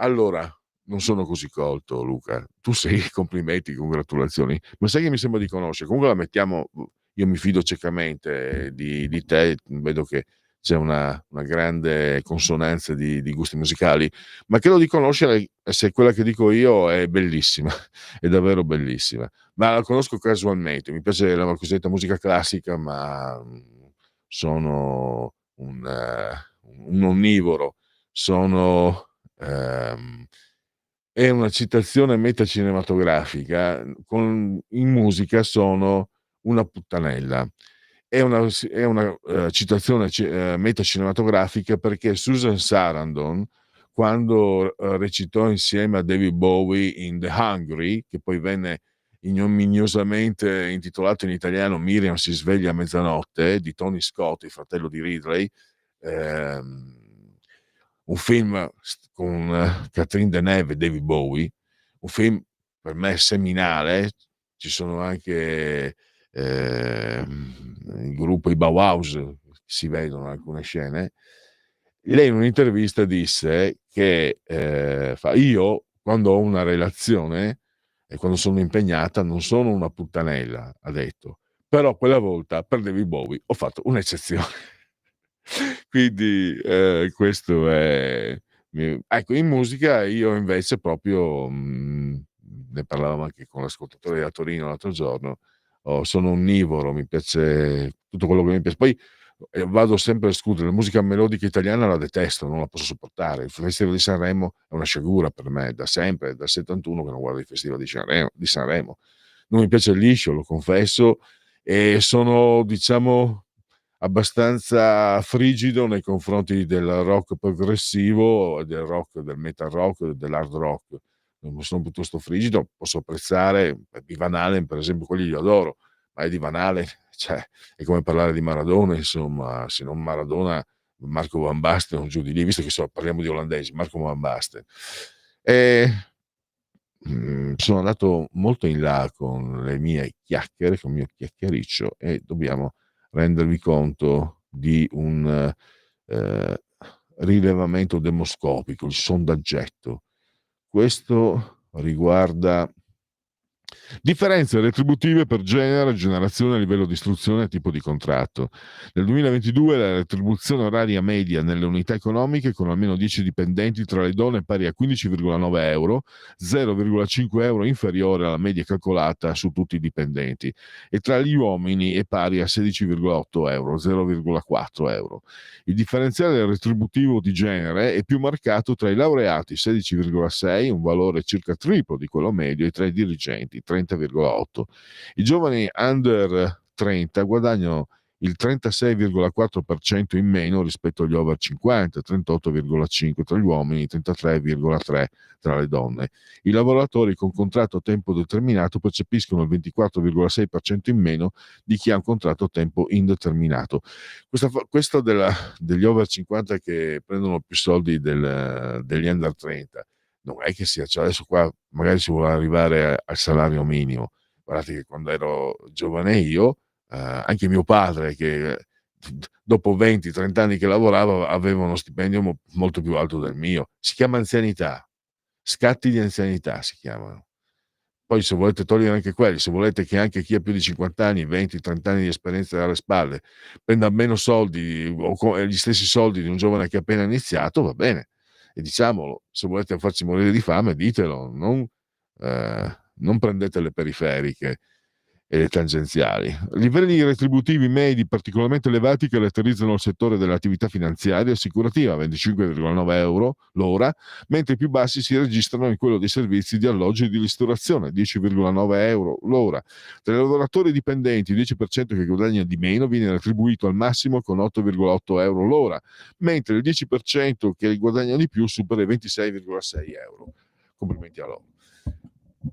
Allora, non sono così colto, Luca. Tu sei, complimenti, congratulazioni. Ma sai che mi sembra di conoscere? Comunque la mettiamo, io mi fido ciecamente di te, vedo che c'è una grande consonanza di gusti musicali, ma credo di conoscere se quella che dico io è bellissima, è davvero bellissima. Ma la conosco casualmente, mi piace la cosiddetta musica classica, ma sono un onnivoro, sono è una citazione metacinematografica, in musica sono una puttanella. È una citazione metacinematografica perché Susan Sarandon, quando recitò insieme a David Bowie in The Hungry, che poi venne ignominiosamente intitolato in italiano Miriam si sveglia a mezzanotte, di Tony Scott, il fratello di Ridley, un film con Catherine Deneuve e David Bowie, un film per me seminale. Ci sono anche il gruppo i Bauhaus, si vedono alcune scene. Lei in un'intervista disse che io quando ho una relazione e quando sono impegnata non sono una puttanella, ha detto, però quella volta per David Bowie ho fatto un'eccezione. Quindi questo è ecco, in musica io invece proprio ne parlavamo anche con l'ascoltatore da Torino l'altro giorno, sono onnivoro, mi piace tutto quello che mi piace. Poi vado sempre a escludere la musica melodica italiana, la detesto, non la posso sopportare. Il Festival di Sanremo è una sciagura per me, da sempre, dal 71 che non guardo il Festival di Sanremo. Non mi piace il liscio, lo confesso, e sono, diciamo, abbastanza frigido nei confronti del rock progressivo, del rock, del metal rock, dell'hard rock. Sono piuttosto frigido, posso apprezzare di Van Halen, per esempio, quelli li adoro, ma è di Van Halen, cioè, è come parlare di Maradona, insomma, se non Maradona, Marco Van Basten, giù di lì, visto che parliamo di olandesi, Marco Van Basten. E sono andato molto in là con le mie chiacchiere, con il mio chiacchiericcio, e dobbiamo rendervi conto di un rilevamento demoscopico, il sondaggetto. Questo riguarda differenze retributive per genere, generazione, livello di istruzione e tipo di contratto. Nel 2022 la retribuzione oraria media nelle unità economiche con almeno 10 dipendenti tra le donne è pari a 15,9 euro, 0,5 euro inferiore alla media calcolata su tutti i dipendenti, e tra gli uomini è pari a 16,8 euro, 0,4 euro. Il differenziale retributivo di genere è più marcato tra i laureati, 16,6, un valore circa triplo di quello medio, e tra i dirigenti, 30,8. I giovani under 30 guadagnano il 36,4% in meno rispetto agli over 50, 38,5 tra gli uomini, 33,3 tra le donne. I lavoratori con contratto a tempo determinato percepiscono il 24,6% in meno di chi ha un contratto a tempo indeterminato. Questo degli over 50 che prendono più soldi degli under 30 non è che sia, cioè adesso qua magari si vuole arrivare al salario minimo. Guardate che quando ero giovane io, anche mio padre, che dopo 20-30 anni che lavorava, aveva uno stipendio molto più alto del mio. Si chiama anzianità, scatti di anzianità si chiamano. Poi se volete togliere anche quelli, se volete che anche chi ha più di 50 anni, 20-30 anni di esperienza alle spalle prenda meno soldi o gli stessi soldi di un giovane che ha appena iniziato, va bene. E diciamolo, se volete farci morire di fame, ditelo, non prendete le periferiche e le tangenziali. Livelli retributivi medi particolarmente elevati caratterizzano il settore dell'attività finanziaria e assicurativa, 25,9 euro l'ora, mentre i più bassi si registrano in quello dei servizi di alloggio e di ristorazione, 10,9 euro l'ora. Tra i lavoratori dipendenti, il 10% che guadagna di meno viene retribuito al massimo con 8,8 euro l'ora, mentre il 10% che guadagna di più supera i 26,6 euro. Complimenti a loro.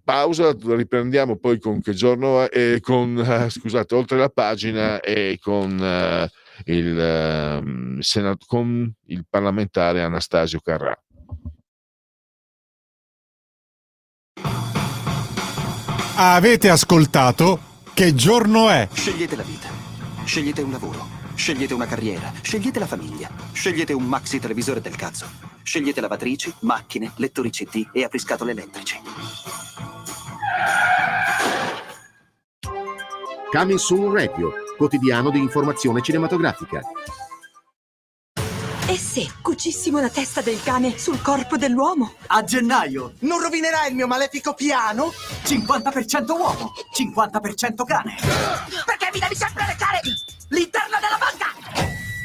Pausa, riprendiamo poi con che giorno è, scusate, oltre la pagina, e con con il parlamentare Anastasio Carrà. Avete ascoltato Che giorno è? Scegliete la vita. Scegliete un lavoro. Scegliete una carriera. Scegliete la famiglia. Scegliete un maxi televisore del cazzo. Scegliete lavatrici, macchine, lettori CD e apriscatole elettrici. Coming Soon Radio, quotidiano di informazione cinematografica. E se cucissimo la testa del cane sul corpo dell'uomo? A gennaio non rovinerai il mio malefico piano? 50% uomo, 50% cane. Perché mi devi sempre recare l'interno della banca?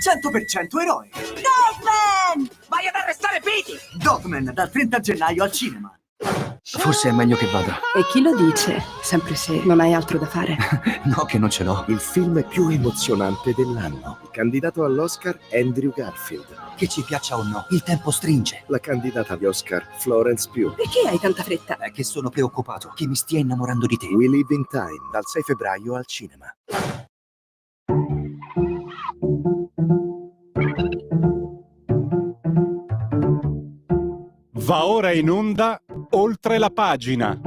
100% eroe. Dogman! Vai ad arrestare Pete! Dogman dal 30 gennaio al cinema. Forse è meglio che vada. E chi lo dice? Sempre se non hai altro da fare. No, che non ce l'ho. Il film più emozionante dell'anno. Il candidato all'Oscar Andrew Garfield. Che ci piaccia o no, il tempo stringe. La candidata agli Oscar Florence Pugh. Perché hai tanta fretta? È che sono preoccupato che mi stia innamorando di te. We Live in Time, dal 6 febbraio al cinema. Va ora in onda Oltre la pagina.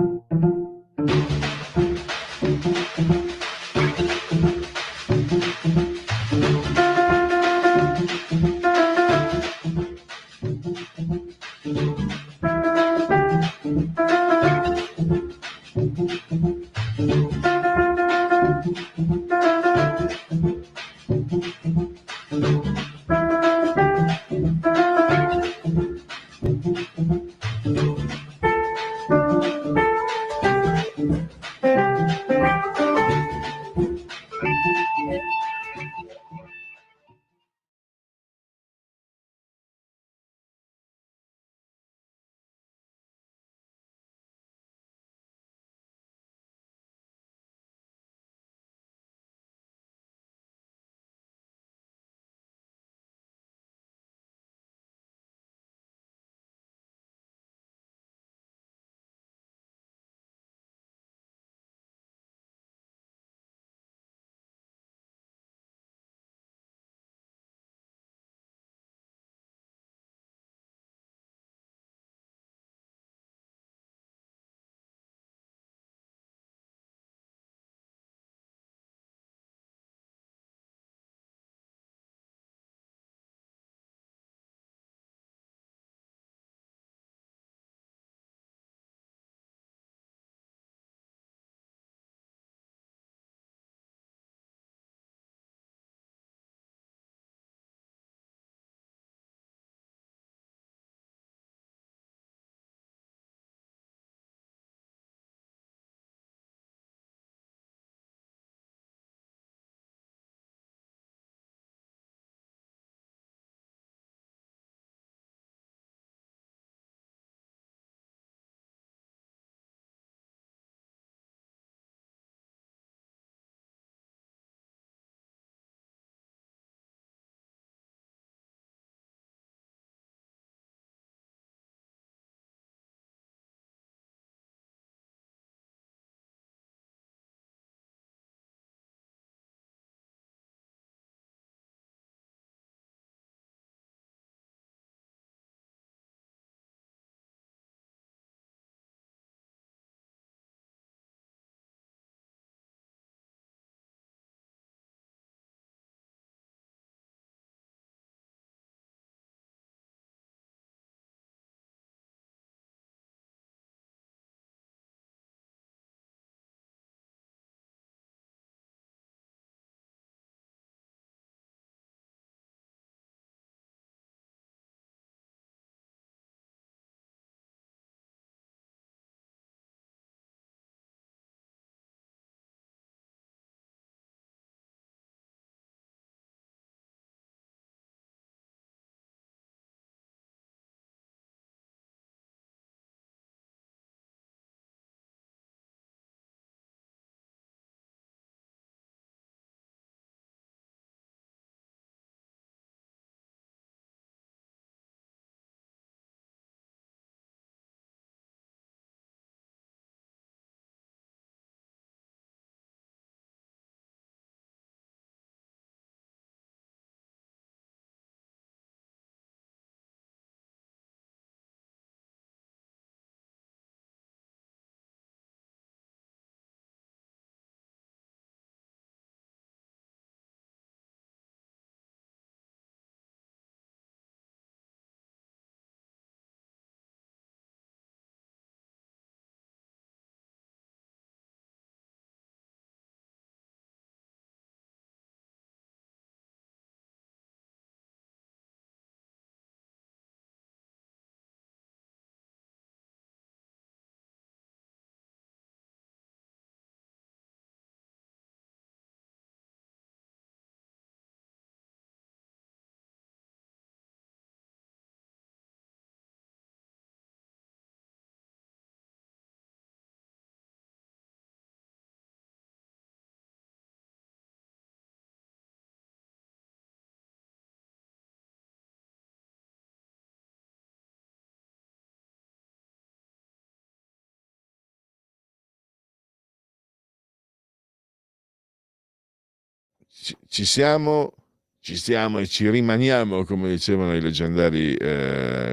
ci siamo e ci rimaniamo, come dicevano i leggendari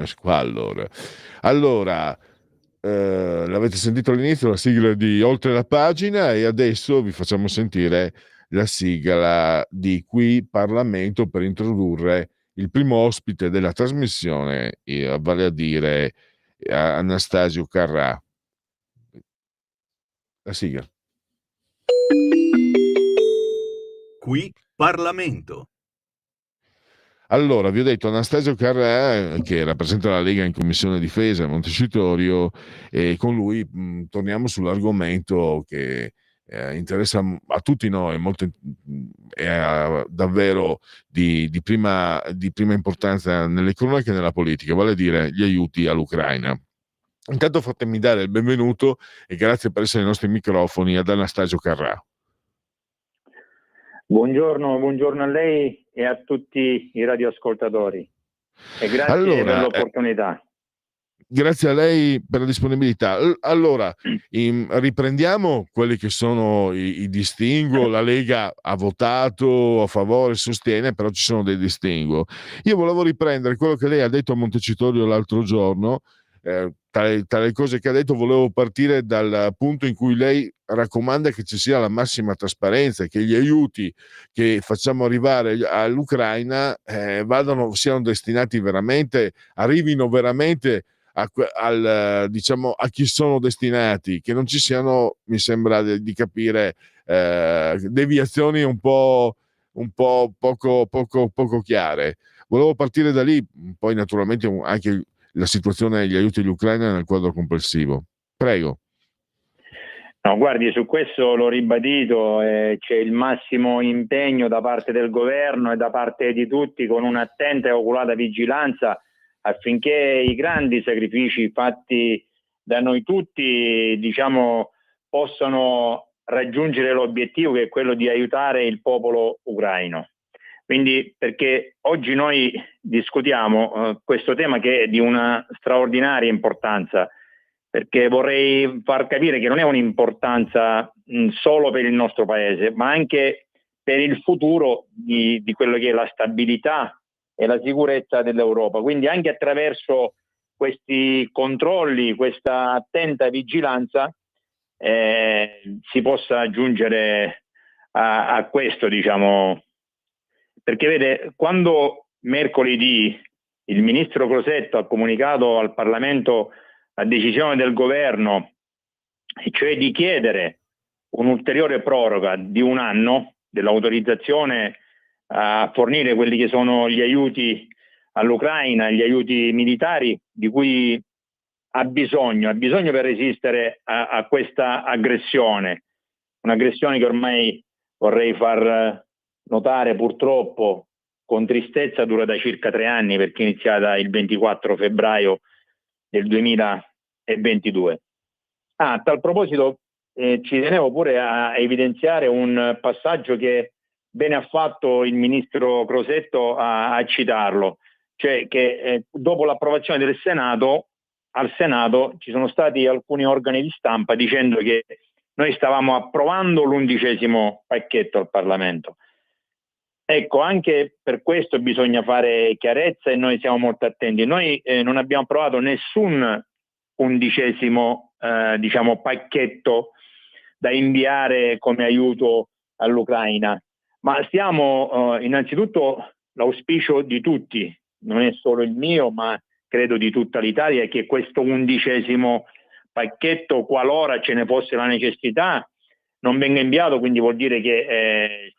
Squallor. Allora, l'avete sentito all'inizio la sigla di Oltre la pagina, e adesso vi facciamo sentire la sigla di Qui Parlamento per introdurre il primo ospite della trasmissione, vale a dire Anastasio Carrà. La sigla. Qui Parlamento. Allora, vi ho detto Anastasio Carrà, che rappresenta la Lega in Commissione Difesa a Montecitorio, e con lui torniamo sull'argomento che interessa a tutti noi, è davvero di prima importanza nelle cronache e nella politica, vale a dire gli aiuti all'Ucraina. Intanto fatemi dare il benvenuto e grazie per essere ai nostri microfoni ad Anastasio Carrà. Buongiorno a lei e a tutti i radioascoltatori e grazie per l'opportunità. Grazie a lei per la disponibilità. Allora, riprendiamo quelli che sono i distinguo. La Lega ha votato a favore, sostiene, però ci sono dei distinguo. Io volevo riprendere quello che lei ha detto a Montecitorio l'altro giorno. Tra le cose che ha detto, volevo partire dal punto in cui lei raccomanda che ci sia la massima trasparenza, che gli aiuti che facciamo arrivare all'Ucraina siano destinati veramente, arrivino veramente a chi sono destinati, che non ci siano, mi sembra di capire, deviazioni un po' poco chiare. Volevo partire da lì, poi naturalmente anche la situazione degli aiuti all'Ucraina nel quadro complessivo. Prego. No, guardi, su questo l'ho ribadito, c'è il massimo impegno da parte del governo e da parte di tutti, con un'attenta e oculata vigilanza, affinché i grandi sacrifici fatti da noi tutti, possano raggiungere l'obiettivo, che è quello di aiutare il popolo ucraino. Quindi, perché oggi noi discutiamo questo tema che è di una straordinaria importanza, perché vorrei far capire che non è un'importanza solo per il nostro paese, ma anche per il futuro di quello che è la stabilità e la sicurezza dell'Europa. Quindi anche attraverso questi controlli, questa attenta vigilanza, si possa giungere a questo, perché vede, quando mercoledì il ministro Crosetto ha comunicato al Parlamento la decisione del governo, e cioè di chiedere un'ulteriore proroga di un anno dell'autorizzazione a fornire quelli che sono gli aiuti all'Ucraina, gli aiuti militari di cui ha bisogno per resistere a questa aggressione, un'aggressione che ormai, vorrei far notare, purtroppo con tristezza dura da circa 3 anni, perché è iniziata il 24 febbraio del 2022. A tal proposito ci tenevo pure a evidenziare un passaggio che bene ha fatto il ministro Crosetto a citarlo, cioè che dopo l'approvazione del Senato, al Senato ci sono stati alcuni organi di stampa dicendo che noi stavamo approvando l'11° pacchetto al Parlamento. Ecco, anche per questo bisogna fare chiarezza e noi siamo molto attenti. Noi non abbiamo approvato nessun 11° pacchetto da inviare come aiuto all'Ucraina, ma stiamo innanzitutto, l'auspicio di tutti, non è solo il mio, ma credo di tutta l'Italia, che questo 11° pacchetto, qualora ce ne fosse la necessità, non venga inviato, quindi vuol dire che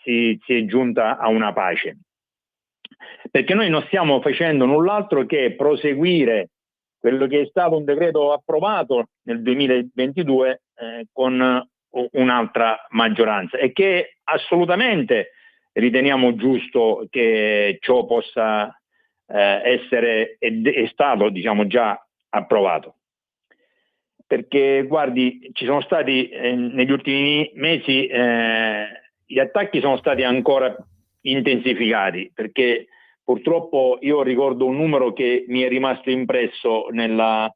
si è giunta a una pace. Perché noi non stiamo facendo null'altro che proseguire quello che è stato un decreto approvato nel 2022 con un'altra maggioranza, e che assolutamente riteniamo giusto che ciò possa essere è stato già approvato. Perché guardi, ci sono stati negli ultimi mesi gli attacchi sono stati ancora intensificati, perché purtroppo io ricordo un numero che mi è rimasto impresso nella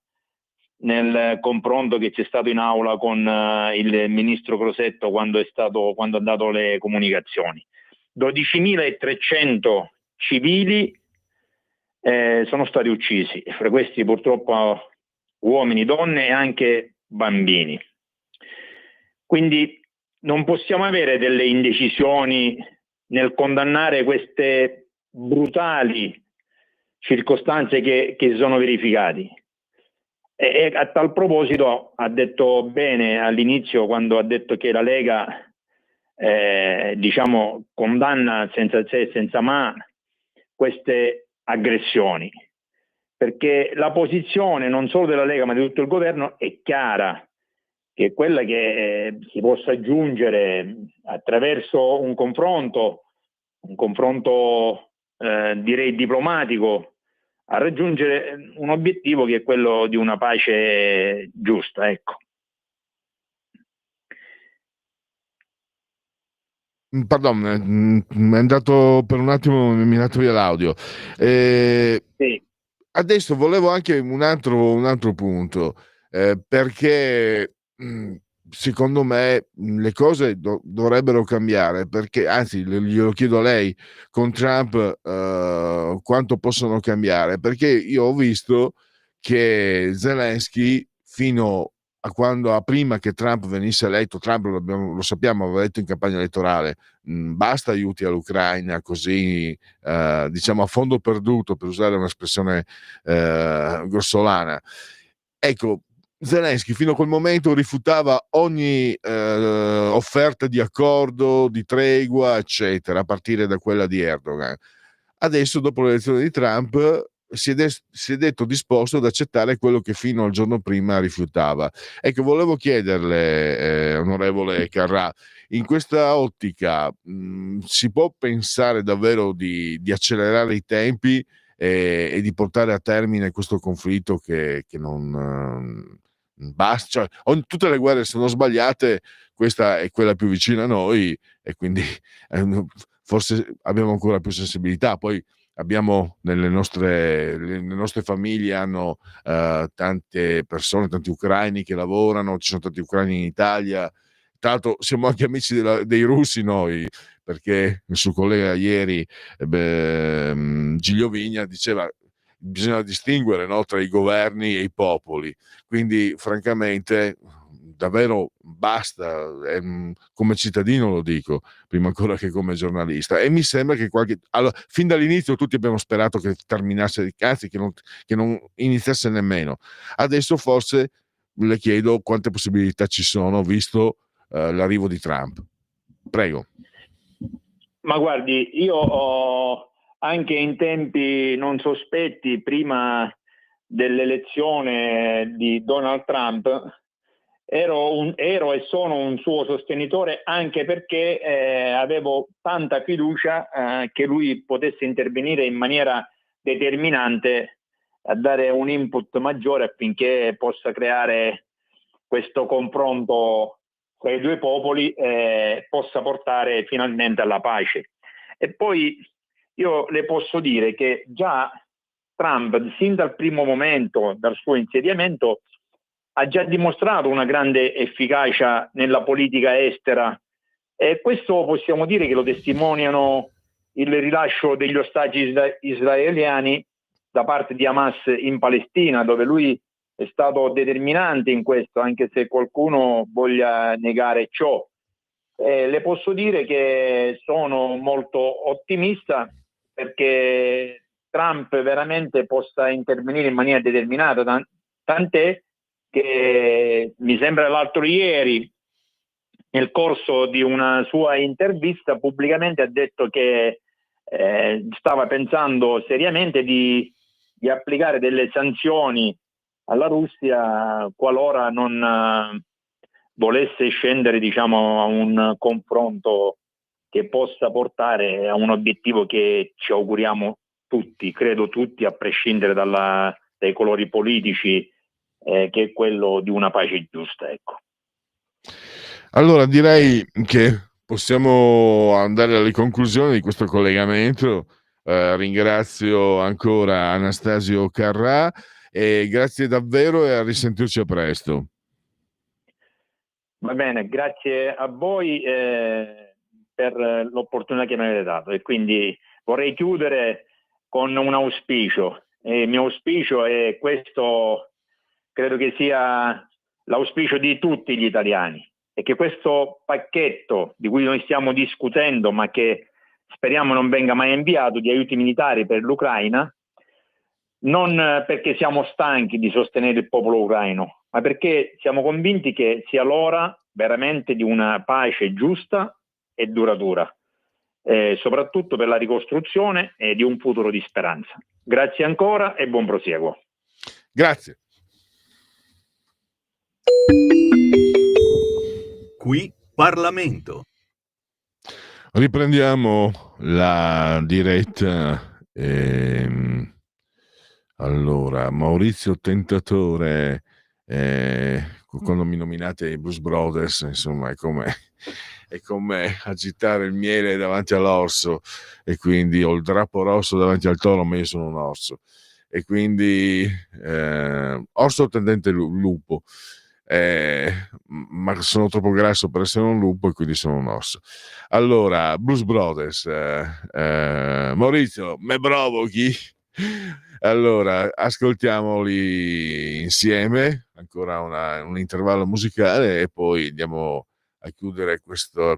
nel confronto che c'è stato in aula con il ministro Crosetto quando ha dato le comunicazioni. 12.300 civili sono stati uccisi, fra questi purtroppo uomini, donne e anche bambini. Quindi non possiamo avere delle indecisioni nel condannare queste brutali circostanze che si sono verificati. E a tal proposito ha detto bene all'inizio, quando ha detto che la Lega condanna senza se e senza ma queste aggressioni, perché la posizione non solo della Lega ma di tutto il governo è chiara, che è quella che si possa giungere attraverso un confronto direi diplomatico, a raggiungere un obiettivo che è quello di una pace giusta, ecco. Pardon, è andato per un attimo, mi è andato via l'audio. Sì. Adesso volevo anche un altro punto, perché secondo me le cose dovrebbero cambiare, perché anzi glielo chiedo a lei, con Trump quanto possono cambiare, perché io ho visto che Zelensky fino a prima che Trump venisse eletto, Trump lo sappiamo, aveva detto in campagna elettorale, basta aiuti all'Ucraina, così diciamo a fondo perduto, per usare un'espressione grossolana. Ecco, Zelensky fino a quel momento rifiutava ogni offerta di accordo, di tregua, eccetera, a partire da quella di Erdogan. Adesso, dopo l'elezione di Trump, si è detto disposto ad accettare quello che fino al giorno prima rifiutava. Ecco, volevo chiederle, onorevole Carrà, in questa ottica si può pensare davvero di accelerare i tempi e di portare a termine questo conflitto che non basta, cioè, tutte le guerre sono sbagliate, questa è quella più vicina a noi e quindi forse abbiamo ancora più sensibilità. Poi abbiamo le nostre famiglie hanno tante persone, tanti ucraini che lavorano, ci sono tanti ucraini in Italia. Tra l'altro siamo anche amici dei russi noi, perché il suo collega ieri, Giglio Vigna, diceva bisogna distinguere, no, tra i governi e i popoli. Quindi francamente davvero basta, come cittadino lo dico, prima ancora che come giornalista, e mi sembra che fin dall'inizio tutti abbiamo sperato che terminasse il cazzo, che non iniziasse nemmeno. Adesso forse le chiedo quante possibilità ci sono, visto l'arrivo di Trump. Prego. Ma guardi, io anche in tempi non sospetti, prima dell'elezione di Donald Trump, ero e sono un suo sostenitore, anche perché avevo tanta fiducia che lui potesse intervenire in maniera determinante a dare un input maggiore affinché possa creare questo confronto tra i due popoli e possa portare finalmente alla pace. E poi io le posso dire che già Trump, sin dal primo momento, dal suo insediamento, ha già dimostrato una grande efficacia nella politica estera, e questo possiamo dire che lo testimoniano il rilascio degli ostaggi israeliani da parte di Hamas in Palestina, dove lui è stato determinante in questo, anche se qualcuno voglia negare ciò. Le posso dire che sono molto ottimista perché Trump veramente possa intervenire in maniera determinata, tant'è che mi sembra l'altro ieri, nel corso di una sua intervista, pubblicamente ha detto che stava pensando seriamente di applicare delle sanzioni alla Russia qualora non volesse scendere, diciamo, a un confronto che possa portare a un obiettivo che ci auguriamo tutti, credo tutti, a prescindere dai colori politici, che è quello di una pace giusta, ecco. Allora direi che possiamo andare alle conclusioni di questo collegamento. Ringrazio ancora Anastasio Carrà E grazie davvero e a risentirci a presto. Va bene, grazie a voi per l'opportunità che mi avete dato, e quindi vorrei chiudere con un auspicio. Il mio auspicio è questo, credo che sia l'auspicio di tutti gli italiani, e che questo pacchetto di cui noi stiamo discutendo, ma che speriamo non venga mai inviato, di aiuti militari per l'Ucraina, non perché siamo stanchi di sostenere il popolo ucraino, ma perché siamo convinti che sia l'ora veramente di una pace giusta e duratura, soprattutto per la ricostruzione e di un futuro di speranza. Grazie ancora e buon prosieguo. Grazie. Qui Parlamento. Riprendiamo la diretta. Allora, Maurizio Tentatore, quando mi nominate i Blues Brothers, insomma, è come agitare il miele davanti all'orso, e quindi ho il drappo rosso davanti al toro, ma io sono un orso. E quindi orso tendente lupo. Ma sono troppo grasso per essere un lupo, e quindi sono un orso. Allora, Blues Brothers, Maurizio, me provochi? Allora, ascoltiamoli insieme, ancora un intervallo musicale, e poi andiamo a chiudere questo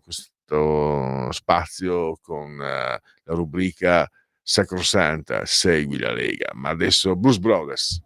spazio con la rubrica sacrosanta Segui la Lega. Ma adesso Blues Brothers.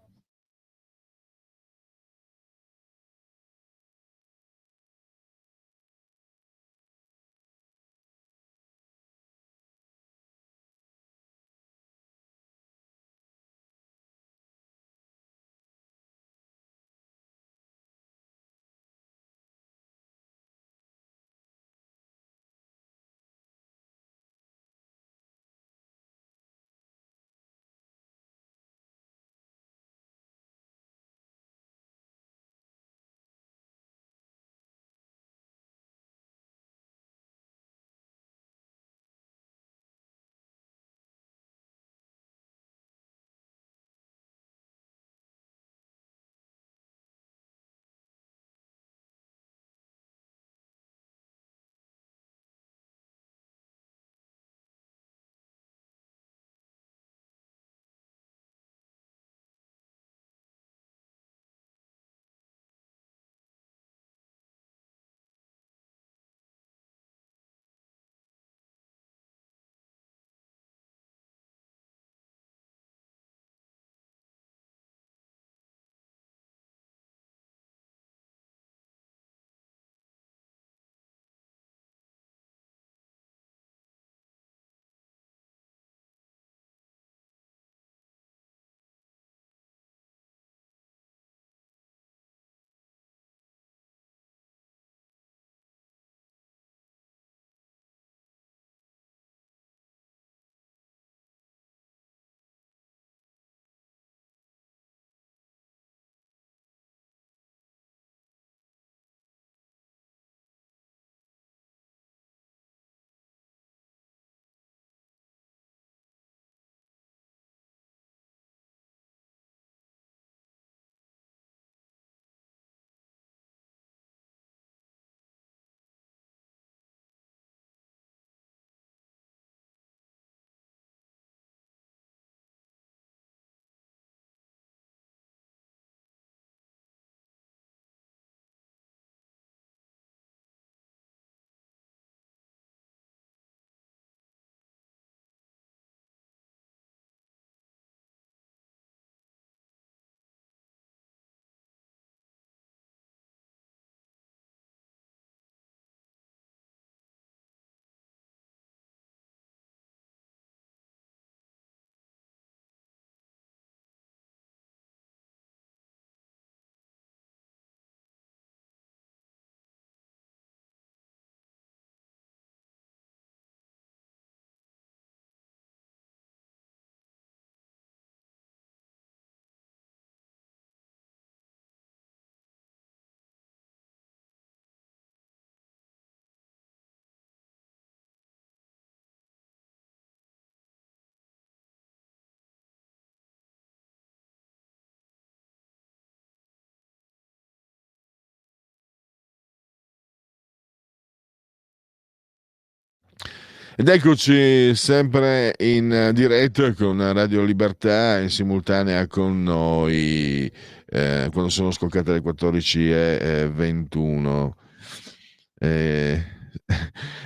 Ed eccoci sempre in diretta con Radio Libertà, in simultanea con noi quando sono scoccate le 14:21.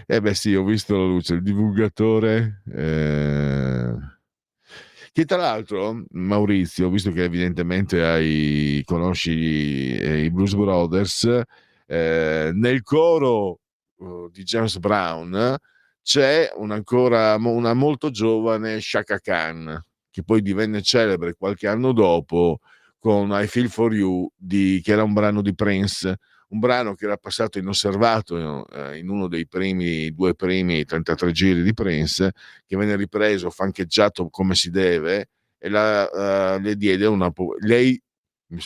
Beh sì, ho visto la luce, il divulgatore. Che tra l'altro, Maurizio, visto che evidentemente conosci i Blues Brothers, nel coro di James Brown c'è una molto giovane Chaka Khan, che poi divenne celebre qualche anno dopo con I Feel For You, che era un brano di Prince, un brano che era passato inosservato in uno dei due primi 33 giri di Prince, che venne ripreso, fancheggiato come si deve, e le diede lei,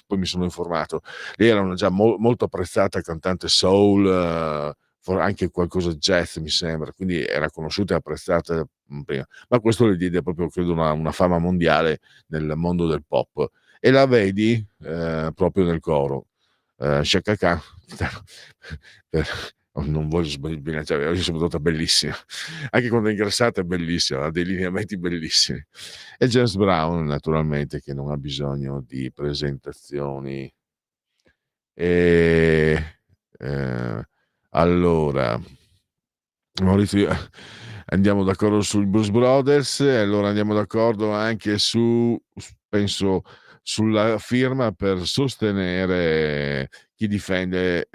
poi mi sono informato, lei era una già molto apprezzata cantante soul, anche qualcosa di jazz mi sembra, quindi era conosciuta e apprezzata prima, ma questo le diede proprio, credo, una fama mondiale nel mondo del pop, e la vedi proprio nel coro. Chaka Khan non voglio sbagliare, oggi sono stata bellissima, anche quando è ingrassata è bellissima, ha dei lineamenti bellissimi. E James Brown, naturalmente, che non ha bisogno di presentazioni. Allora, Maurizio, andiamo d'accordo sul Blues Brothers, e allora andiamo d'accordo anche penso, sulla firma per sostenere chi difende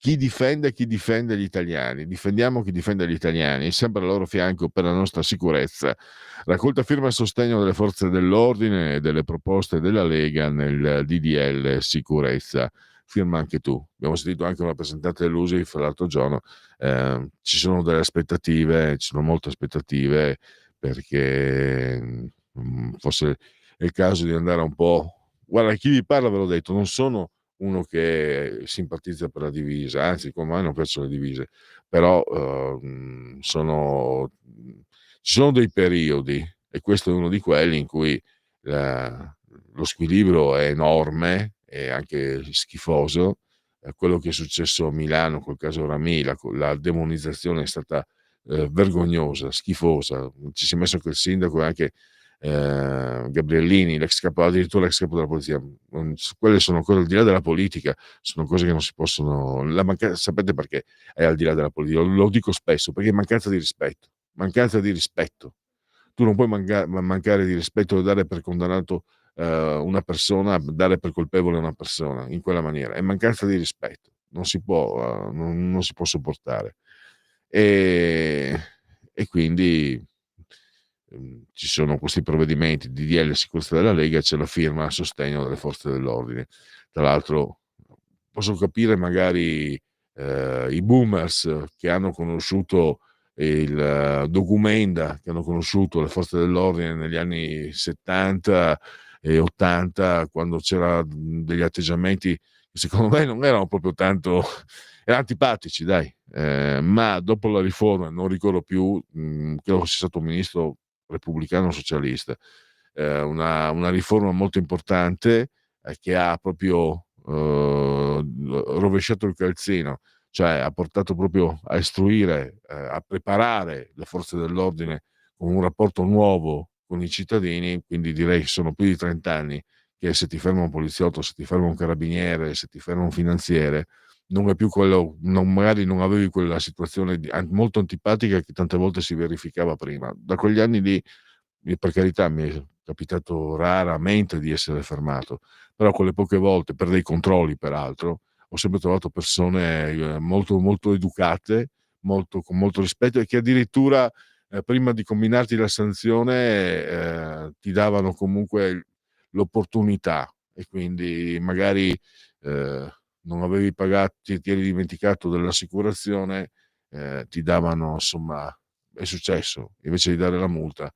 gli italiani. Difendiamo chi difende gli italiani, sempre al loro fianco per la nostra sicurezza. Raccolta firma a sostegno delle forze dell'ordine e delle proposte della Lega nel DDL sicurezza. Firma anche tu. Abbiamo sentito anche un rappresentante dell'USIF l'altro giorno. Ci sono delle aspettative, ci sono molte aspettative, perché forse è il caso di andare un po'. Guarda, chi vi parla, ve l'ho detto, non sono uno che simpatizza per la divisa, anzi, come mai non piacciono le divise, però ci sono dei periodi, e questo è uno di quelli in cui lo squilibrio è enorme e anche schifoso. Quello che è successo a Milano col caso Ramì, la demonizzazione è stata vergognosa, schifosa. Ci si è messo anche il sindaco e anche Gabriellini, addirittura l'ex capo della polizia. Quelle sono cose al di là della politica, sono cose che non si possono. Sapete perché è al di là della politica? Lo dico spesso, perché è mancanza di rispetto. Mancanza di rispetto. Tu non puoi mancare di rispetto e dare per condannato una persona, dare per colpevole una persona in quella maniera. È mancanza di rispetto. Non si può, non si può sopportare. E quindi ci sono questi provvedimenti di DDL sicurezza della Lega, c'è la firma a sostegno delle forze dell'ordine. Tra l'altro posso capire magari i boomers che hanno conosciuto il Documenta, che hanno conosciuto le forze dell'ordine negli anni 70 e 80, quando c'era degli atteggiamenti che secondo me non erano proprio tanto, erano antipatici, dai, ma dopo la riforma, non ricordo più, credo sia stato un ministro repubblicano socialista, una riforma molto importante che ha proprio rovesciato il calzino, cioè ha portato proprio a istruire, a preparare le forze dell'ordine con un rapporto nuovo con i cittadini. Quindi direi che sono più di 30 anni che se ti ferma un poliziotto, se ti ferma un carabiniere, se ti ferma un finanziere, non è più quello, magari non avevi quella situazione molto antipatica che tante volte si verificava prima. Da quegli anni lì, per carità, mi è capitato raramente di essere fermato, però quelle poche volte, per dei controlli peraltro, ho sempre trovato persone molto, molto educate, con molto rispetto, e che addirittura prima di combinarti la sanzione ti davano comunque l'opportunità, e quindi magari non avevi pagato, ti eri dimenticato dell'assicurazione, ti davano, insomma, è successo, invece di dare la multa,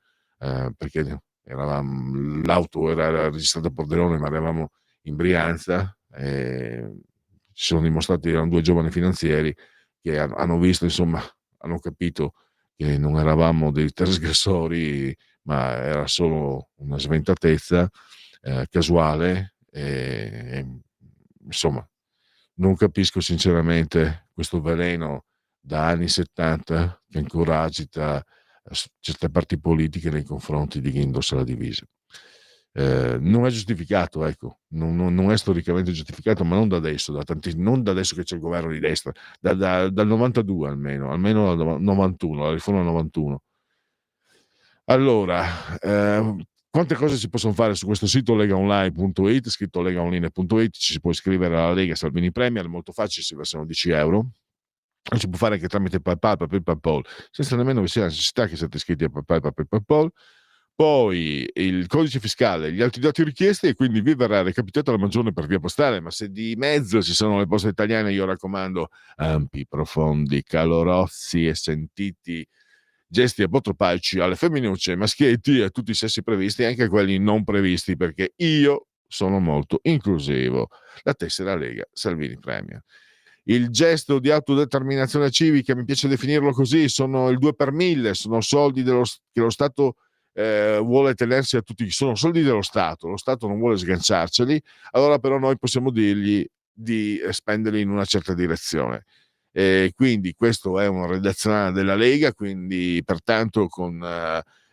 perché l'auto era registrata a Pordenone ma eravamo in Brianza, ci sono dimostrati, erano due giovani finanzieri che hanno visto, insomma, hanno capito che non eravamo dei trasgressori, ma era solo una sventatezza casuale, insomma, non capisco sinceramente questo veleno da anni 70 che ancora agita certe parti politiche nei confronti di chi indossa la divisa. Non è giustificato, ecco, non è storicamente giustificato, ma non da adesso, non da adesso che c'è il governo di destra, dal 92 almeno dal 91, la riforma 91. Allora, quante cose si possono fare su questo sito legaonline.it, scritto legaonline.it, ci si può iscrivere alla Lega Salvini Premier, è molto facile, si versano 10 euro. Si può fare anche tramite PayPal, senza nemmeno che sia la necessità che siate iscritti a PayPal. Poi il codice fiscale, gli altri dati richiesti, e quindi vi verrà recapitata la maggiore per via postale. Ma se di mezzo ci sono le poste italiane, io raccomando ampi, profondi, calorosi e sentiti gesti apotropaici alle femminucce, ai maschietti e a tutti i sessi previsti, anche a quelli non previsti, perché io sono molto inclusivo. La tessera Lega Salvini Premier. Il gesto di autodeterminazione civica, mi piace definirlo così, sono il 2 per 1000, sono soldi che lo Stato vuole tenersi a tutti, sono soldi dello Stato, lo Stato non vuole sganciarceli, allora però noi possiamo dirgli di spenderli in una certa direzione. Quindi questo è un redazionale della Lega, quindi pertanto con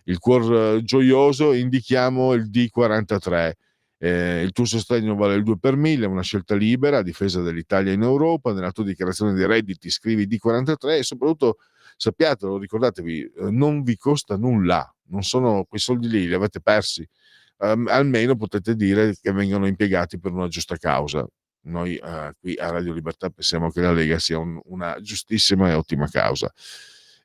il cuor gioioso indichiamo il D43. Il tuo sostegno vale il 2 per 1000, è una scelta libera a difesa dell'Italia in Europa. Nella tua dichiarazione di redditi scrivi D43 e soprattutto sappiatelo, ricordatevi, non vi costa nulla, non sono quei soldi lì, li avete persi, almeno potete dire che vengono impiegati per una giusta causa. Noi qui a Radio Libertà pensiamo che la Lega sia una giustissima e ottima causa.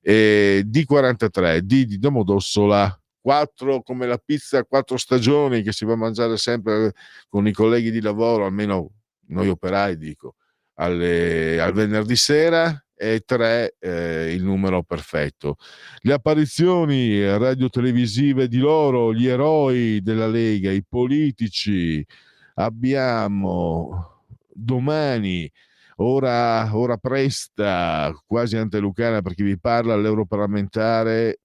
D43, D di Domodossola, 4 come la pizza 4 stagioni che si va a mangiare sempre con i colleghi di lavoro, almeno noi operai dico, al venerdì sera, e 3 il numero perfetto. Le apparizioni radio-televisive di loro, gli eroi della Lega, i politici. Abbiamo domani, ora presta, quasi antelucana per chi vi parla, l'europarlamentare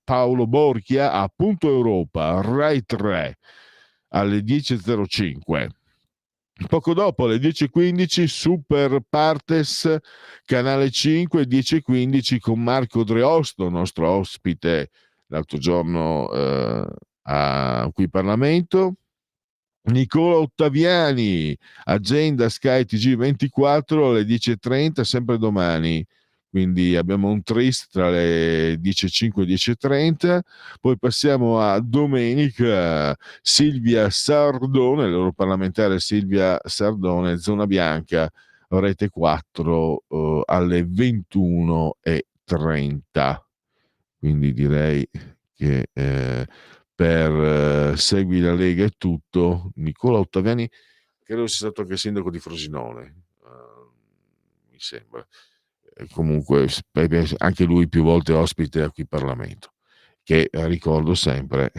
Paolo Borchia a Punto Europa, Rai 3, alle 10.05. Poco dopo, alle 10.15, Super Partes, Canale 5, 10.15 con Marco Dreosto, nostro ospite l'altro giorno qui in Parlamento. Nicola Ottaviani, agenda Sky TG24 alle 10.30, sempre domani. Quindi abbiamo un tris tra le 10.05 e 10.30. Poi passiamo a domenica, Silvia Sardone, l'europarlamentare Silvia Sardone, Zona Bianca, Rete 4 alle 21.30. Quindi direi che per Segui la Lega è tutto. Nicola Ottaviani credo sia stato anche sindaco di Frosinone, mi sembra. Comunque anche lui più volte ospite a qui Parlamento, che ricordo sempre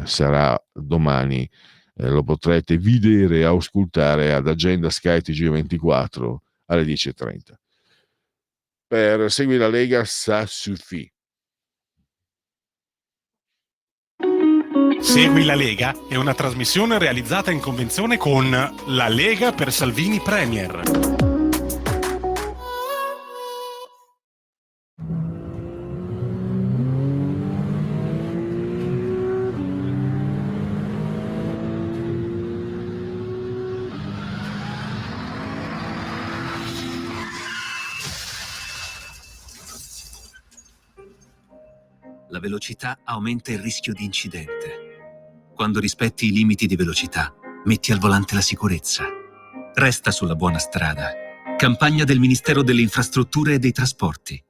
sarà domani, lo potrete vedere e auscultare ad Agenda Sky TG24 alle 10.30. Per Segui la Lega, ça suffit. Segui la Lega è una trasmissione realizzata in convenzione con la Lega per Salvini Premier. La velocità aumenta il rischio di incidente. Quando rispetti i limiti di velocità, metti al volante la sicurezza. Resta sulla buona strada. Campagna del Ministero delle Infrastrutture e dei Trasporti.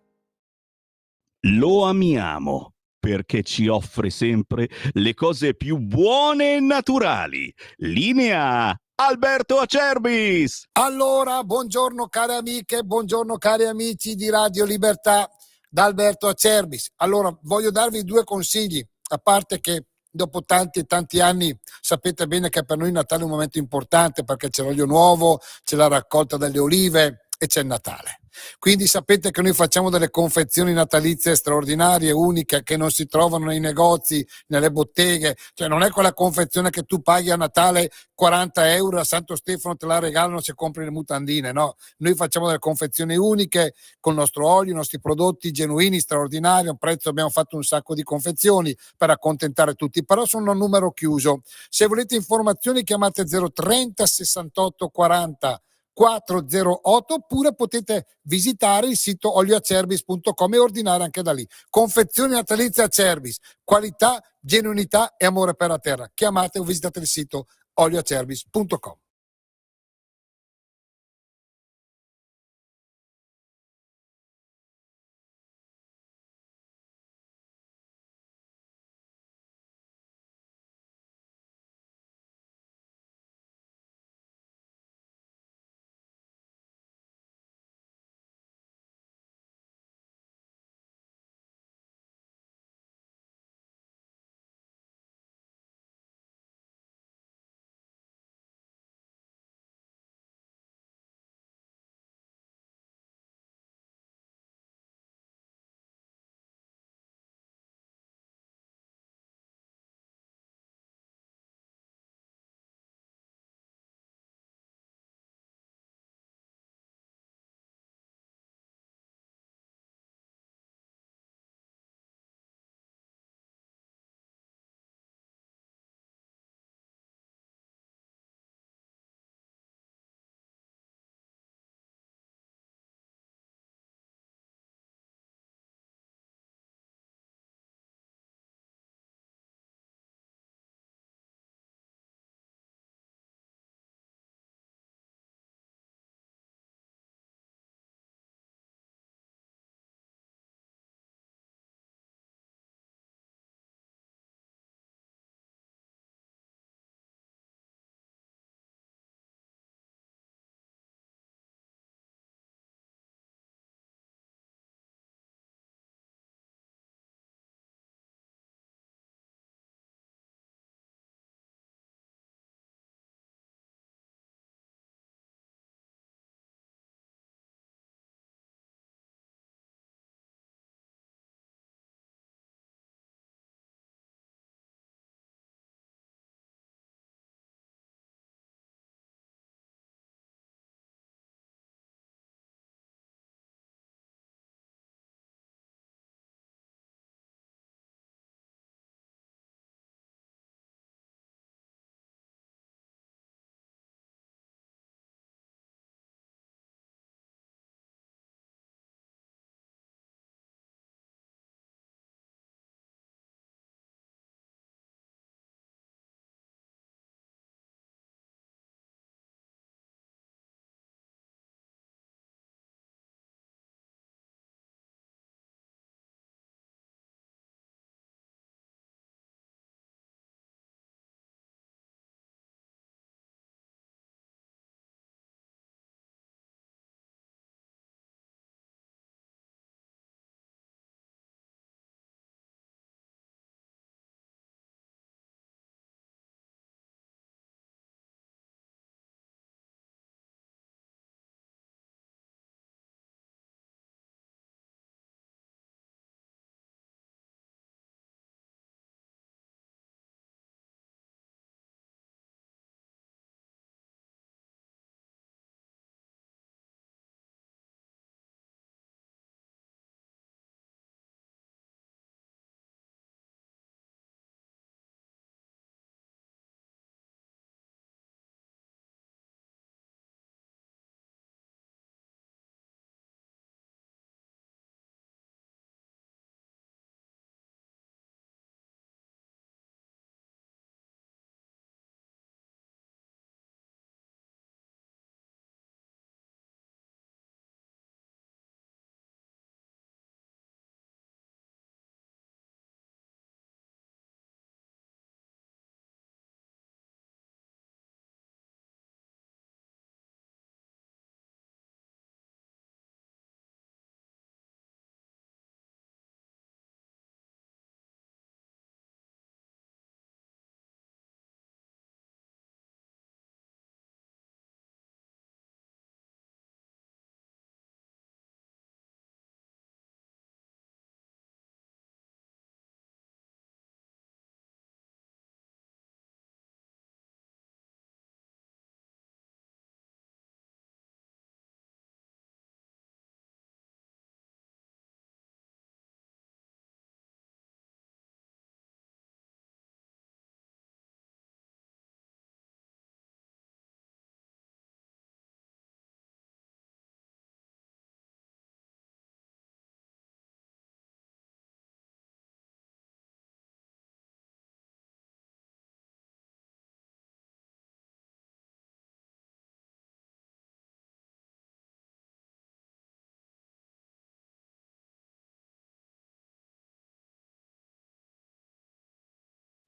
Lo amiamo perché ci offre sempre le cose più buone e naturali. Linea Alberto Acerbis. Allora, buongiorno cari amiche, buongiorno cari amici di Radio Libertà, da Alberto Acerbis. Allora, voglio darvi 2 consigli, a parte che dopo tanti e tanti anni sapete bene che per noi Natale è un momento importante perché c'è l'olio nuovo, c'è la raccolta delle olive e c'è il Natale. Quindi sapete che noi facciamo delle confezioni natalizie straordinarie, uniche, che non si trovano nei negozi, nelle botteghe, cioè non è quella confezione che tu paghi a Natale 40 euro, a Santo Stefano te la regalano se compri le mutandine, no, noi facciamo delle confezioni uniche con il nostro olio, i nostri prodotti genuini, straordinari, a un prezzo, abbiamo fatto un sacco di confezioni per accontentare tutti, però sono a numero chiuso. Se volete informazioni chiamate 030 68 40 408 oppure potete visitare il sito olioacerbis.com e ordinare anche da lì. Confezioni natalizie Acerbis, qualità, genuinità e amore per la terra. Chiamate o visitate il sito olioacerbis.com.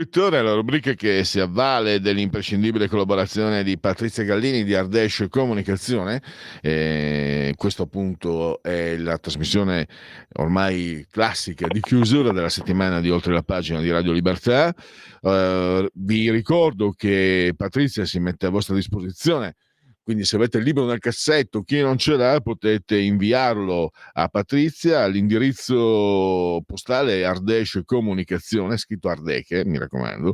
Scrittore è la rubrica che si avvale dell'imprescindibile collaborazione di Patrizia Gallini di Ardèche Comunicazione. Questo appunto è la trasmissione ormai classica di chiusura della settimana di Oltre la pagina di Radio Libertà. Vi ricordo che Patrizia si mette a vostra disposizione, quindi se avete il libro nel cassetto, chi non ce l'ha potete inviarlo a Patrizia all'indirizzo postale Ardèche Comunicazione, scritto Ardèche, mi raccomando,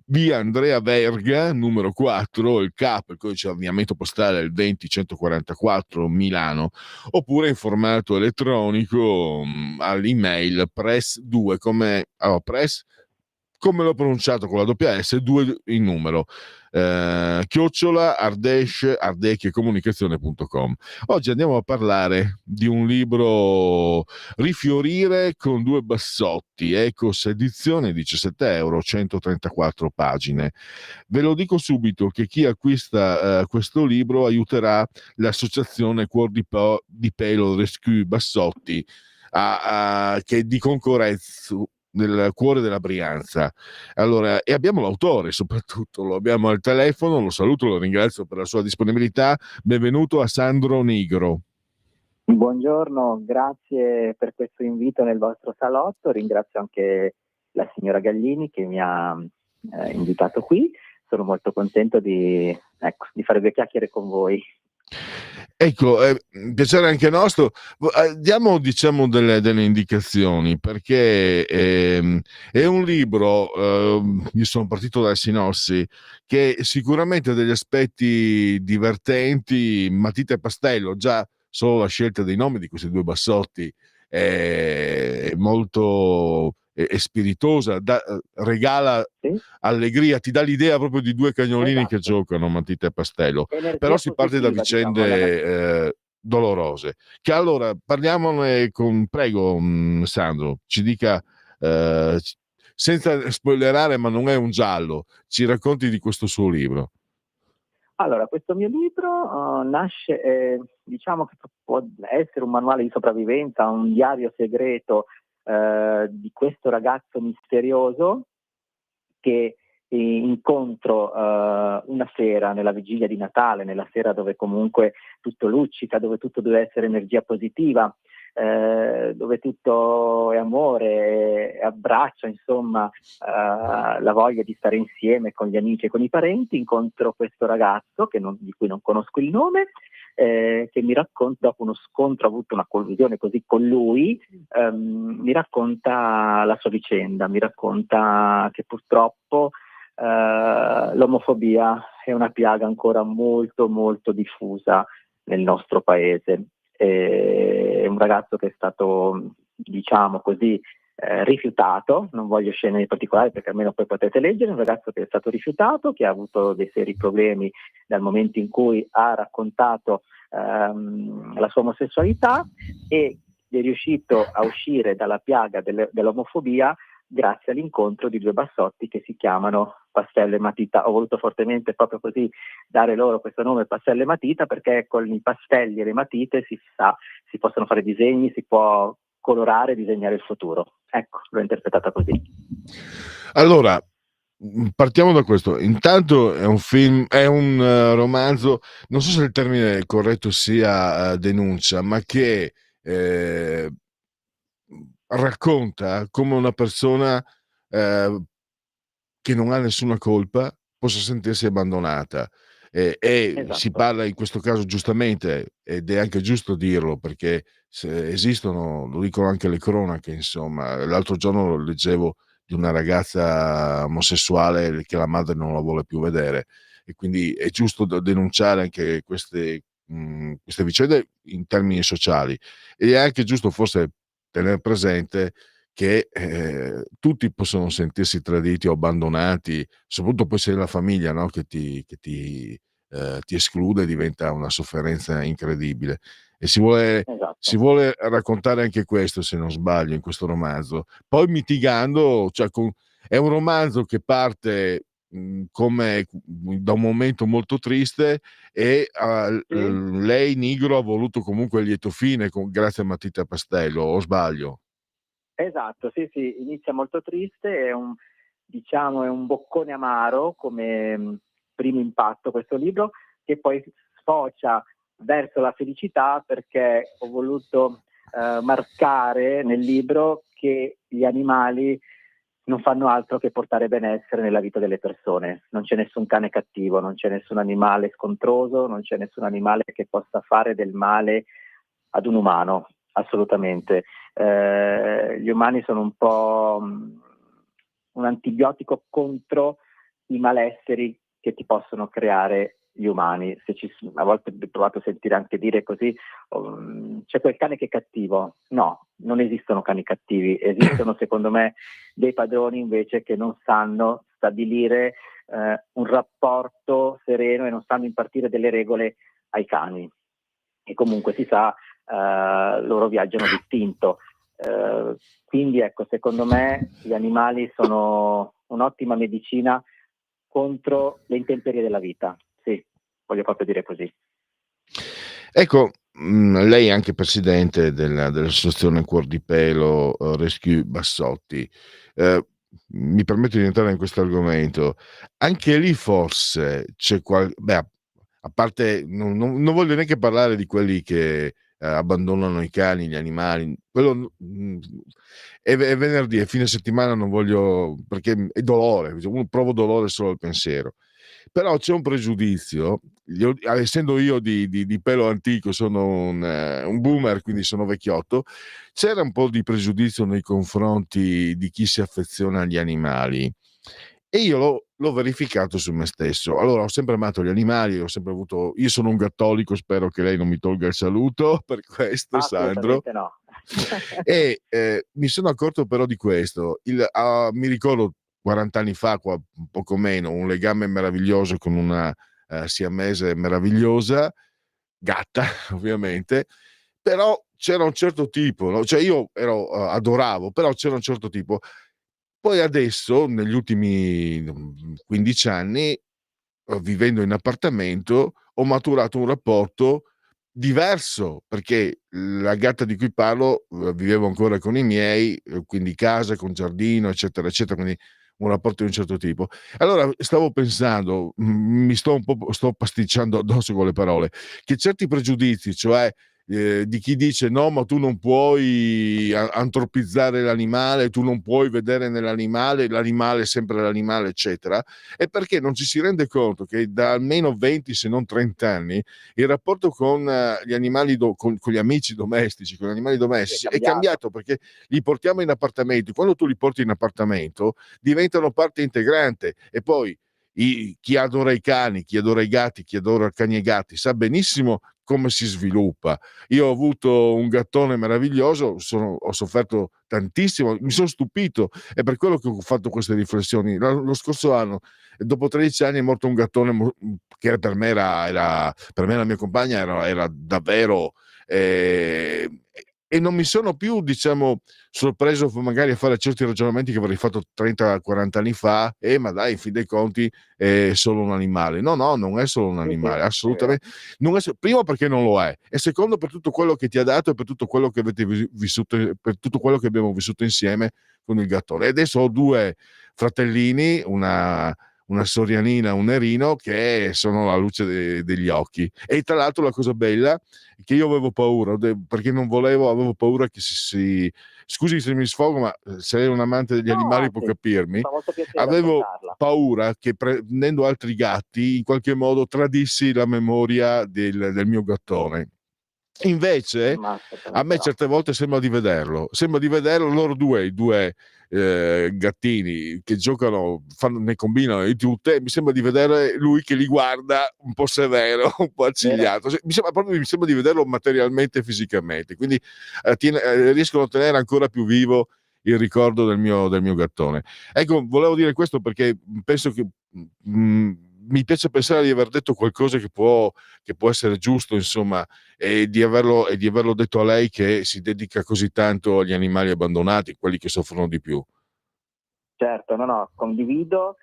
via Andrea Verga, numero 4, il CAP, il codice di avviamento postale è il 20144 Milano, oppure in formato elettronico all'email press2 press come l'ho pronunciato con la doppia S, 2 in numero, chiocciola ardèchecomunicazione.com. Oggi andiamo a parlare di un libro, Rifiorire con due bassotti, Ecos edizione, 17 euro, 134 pagine. Ve lo dico subito che chi acquista questo libro aiuterà l'associazione Cuor di Pelo Rescue Bassotti, che è di concorrenza nel cuore della Brianza. Allora, e abbiamo l'autore, soprattutto lo abbiamo al telefono, lo saluto, lo ringrazio per la sua disponibilità. Benvenuto a Sandro Nigro. Buongiorno, grazie per questo invito nel vostro salotto, ringrazio anche la signora Gallini che mi ha invitato qui, sono molto contento di fare due chiacchiere con voi. Ecco, piacere anche nostro. Diamo delle indicazioni, perché è un libro, io sono partito dalla sinossi, che sicuramente ha degli aspetti divertenti, matita e pastello, già solo la scelta dei nomi di questi due bassotti è molto spiritosa, regala allegria, ti dà l'idea proprio di due cagnolini che giocano matita e pastello. Energia Però si parte da vicende dolorose. Che allora parliamone prego Sandro, ci dica, senza spoilerare, ma non è un giallo, ci racconti di questo suo libro. Allora, questo mio libro nasce, diciamo che può essere un manuale di sopravvivenza, un diario segreto di questo ragazzo misterioso che incontro una sera nella vigilia di Natale, nella sera dove comunque tutto luccica, dove tutto deve essere energia positiva, dove tutto è amore, abbraccio, insomma, la voglia di stare insieme con gli amici e con i parenti. Incontro questo ragazzo di cui non conosco il nome, che mi racconta, dopo uno scontro, ho avuto una collisione così con lui, mi racconta la sua vicenda, mi racconta che purtroppo l'omofobia è una piaga ancora molto molto diffusa nel nostro paese. È un ragazzo che è stato, diciamo così, rifiutato, non voglio scendere in particolare perché almeno poi potete leggere, un ragazzo che è stato rifiutato, che ha avuto dei seri problemi dal momento in cui ha raccontato la sua omosessualità, e è riuscito a uscire dalla piaga dell'omofobia grazie all'incontro di due bassotti che si chiamano Pastello e Matita. Ho voluto fortemente proprio così dare loro questo nome, Pastello e Matita, perché con i pastelli e le matite si possono fare disegni, si può colorare e disegnare il futuro. Ecco, l'ho interpretata così. Allora, partiamo da questo. Intanto è un film, è un romanzo, non so se il termine corretto sia denuncia, ma che racconta come una persona che non ha nessuna colpa possa sentirsi abbandonata. Esatto. Si parla in questo caso giustamente, ed è anche giusto dirlo, perché esistono, lo dicono anche le cronache, insomma. L'altro giorno leggevo di una ragazza omosessuale che la madre non la vuole più vedere, e quindi è giusto denunciare anche queste vicende in termini sociali, ed è anche giusto forse tenere presente che tutti possono sentirsi traditi o abbandonati, soprattutto poi se è la famiglia, no, che ti esclude, diventa una sofferenza incredibile. E si vuole raccontare anche questo, se non sbaglio, in questo romanzo. Poi mitigando, cioè è un romanzo che parte come da un momento molto triste, e lei, Nigro, ha voluto comunque il lieto fine grazie a Matita Pastello, o sbaglio? Esatto, sì, inizia molto triste, diciamo, è un boccone amaro come primo impatto questo libro, che poi sfocia verso la felicità, perché ho voluto marcare nel libro che gli animali non fanno altro che portare benessere nella vita delle persone. Non c'è nessun cane cattivo, non c'è nessun animale scontroso, non c'è nessun animale che possa fare del male ad un umano, assolutamente. Gli umani sono un po' un antibiotico contro i malesseri che ti possono creare gli umani. A volte ho provato a sentire anche dire così, c'è quel cane che è cattivo. No, non esistono cani cattivi, esistono secondo me dei padroni invece che non sanno stabilire un rapporto sereno e non sanno impartire delle regole ai cani. E comunque si sa, loro viaggiano distinto. Quindi ecco, secondo me gli animali sono un'ottima medicina contro le intemperie della vita. Sì, voglio proprio dire così. Ecco, lei è anche presidente dell'associazione Cuor di Pelo Rescue Bassotti. Mi permetto di entrare in questo argomento. Anche lì forse c'è a parte, non voglio neanche parlare di quelli che abbandonano i cani, gli animali. Quello è venerdì, è fine settimana, non voglio, perché è dolore, provo dolore solo al pensiero. Però c'è un pregiudizio, essendo io di pelo antico, sono un boomer, quindi sono vecchiotto, c'era un po' di pregiudizio nei confronti di chi si affeziona agli animali, e io l'ho verificato su me stesso. Allora, ho sempre amato gli animali, io sono un gattolico, spero che lei non mi tolga il saluto per questo, Sandro. Assolutamente no. E mi sono accorto però di questo, mi ricordo 40 anni fa, poco meno, un legame meraviglioso con una siamese meravigliosa, gatta ovviamente, però c'era un certo tipo, no? Cioè io adoravo, però c'era un certo tipo. Poi adesso, negli ultimi 15 anni, vivendo in appartamento, ho maturato un rapporto diverso, perché la gatta di cui parlo vivevo ancora con i miei, quindi casa con giardino, eccetera, eccetera, quindi un rapporto di un certo tipo. Allora stavo pensando, sto pasticciando addosso con le parole, che certi pregiudizi, cioè di chi dice no, ma tu non puoi antropizzare l'animale, tu non puoi vedere nell'animale, l'animale è sempre l'animale, eccetera, è perché non ci si rende conto che da almeno 20 se non 30 anni il rapporto con gli animali, con gli amici domestici, con gli animali domestici è cambiato, perché li portiamo in appartamento. Quando tu li porti in appartamento diventano parte integrante, e poi chi adora i cani, chi adora i gatti, chi adora cani e gatti sa benissimo come si sviluppa. Io ho avuto un gattone meraviglioso, ho sofferto tantissimo, mi sono stupito, è per quello che ho fatto queste riflessioni. Lo scorso anno, dopo 13 anni, è morto un gattone che per me per me la mia compagna era davvero e non mi sono più, diciamo, sorpreso magari a fare certi ragionamenti che avrei fatto 30-40 anni fa, ma dai, in fin dei conti è solo un animale. No, non è solo un animale, assolutamente. Non è primo, perché non lo è, e secondo, per tutto quello che ti ha dato e per tutto quello che avete vissuto, per tutto quello che abbiamo vissuto insieme con il gattone. E adesso ho 2 fratellini, una sorianina, un nerino, che sono la luce degli occhi. E tra l'altro la cosa bella è che io avevo paura, perché avevo paura che scusi se mi sfogo, ma se lei è un amante degli animali può capirmi, avevo paura che prendendo altri gatti in qualche modo tradissi la memoria del mio gattone. Invece a me certe volte sembra di vederlo loro i due gattini che giocano, ne combinano di tutte, mi sembra di vedere lui che li guarda un po' severo, un po' accigliato. Mi sembra di vederlo materialmente e fisicamente, quindi riescono a tenere ancora più vivo il ricordo del mio gattone. Ecco, volevo dire questo perché penso che mi piace pensare di aver detto qualcosa che può essere giusto, insomma, e di averlo detto a lei, che si dedica così tanto agli animali abbandonati, quelli che soffrono di più. Certo, no, condivido.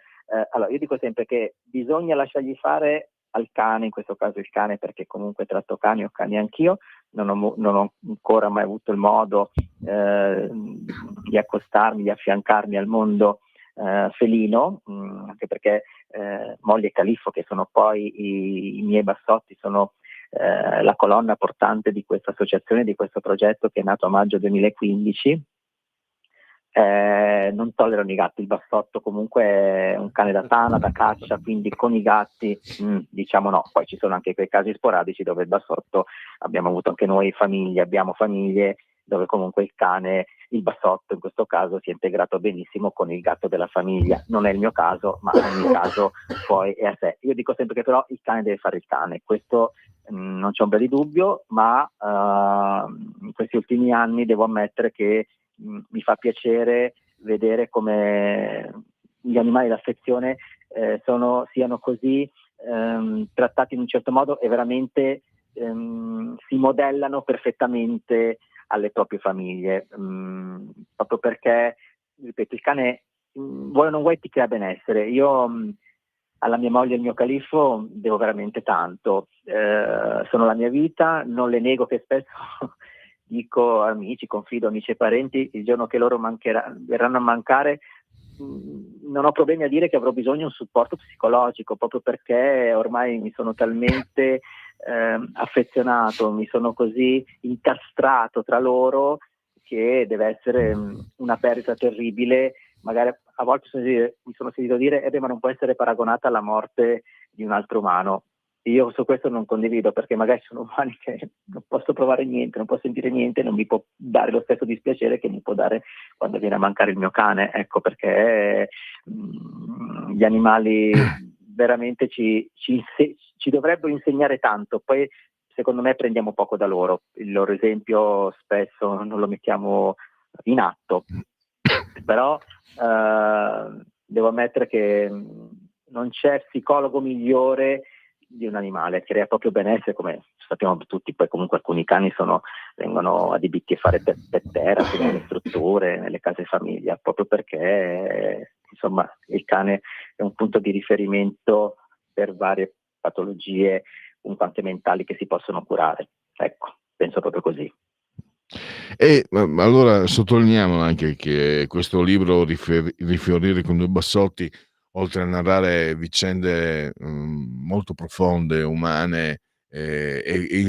Allora, io dico sempre che bisogna lasciargli fare al cane, in questo caso il cane, perché comunque tratto cani, ho cani anch'io, non ho ancora mai avuto il modo di accostarmi, di affiancarmi al mondo felino, anche perché Molly e Califfo, che sono poi i miei bassotti, sono la colonna portante di questa associazione, di questo progetto che è nato a maggio 2015. Non tollerano i gatti. Il bassotto comunque è un cane da tana, da caccia, quindi con i gatti diciamo no. Poi ci sono anche quei casi sporadici dove il bassotto, abbiamo avuto anche noi abbiamo famiglie dove comunque il bassotto in questo caso si è integrato benissimo con il gatto della famiglia. Non è il mio caso, ma ogni caso poi è a sé. Io dico sempre che però il cane deve fare il cane, questo non c'è ombra di dubbio, ma in questi ultimi anni devo ammettere che mi fa piacere vedere come gli animali d'affezione siano così trattati in un certo modo e veramente si modellano perfettamente alle proprie famiglie, proprio perché, ripeto, il cane vuoi o non vuoi ti crea benessere. Io alla mia moglie e al mio Califfo devo veramente tanto, sono la mia vita, non le nego che spesso dico amici, confido amici e parenti, il giorno che loro verranno a mancare non ho problemi a dire che avrò bisogno di un supporto psicologico, proprio perché ormai mi sono talmente affezionato, mi sono così incastrato tra loro che deve essere una perdita terribile. Magari a volte mi sono sentito dire ma non può essere paragonata alla morte di un altro umano. Io su questo non condivido, perché magari sono umani che non posso provare niente, non posso sentire niente, non mi può dare lo stesso dispiacere che mi può dare quando viene a mancare il mio cane. Ecco perché gli animali veramente ci dovrebbero insegnare tanto. Poi secondo me prendiamo poco da loro, il loro esempio spesso non lo mettiamo in atto, però devo ammettere che non c'è psicologo migliore di un animale, crea proprio benessere, come sappiamo tutti. Poi comunque alcuni cani vengono adibiti a fare pet therapy nelle strutture, nelle case famiglia, proprio perché insomma il cane è un punto di riferimento per varie patologie comunque anche mentali che si possono curare. Ecco, penso proprio così. E allora sottolineiamo anche che questo libro Rifiorire con due bassotti, oltre a narrare vicende molto profonde, umane, e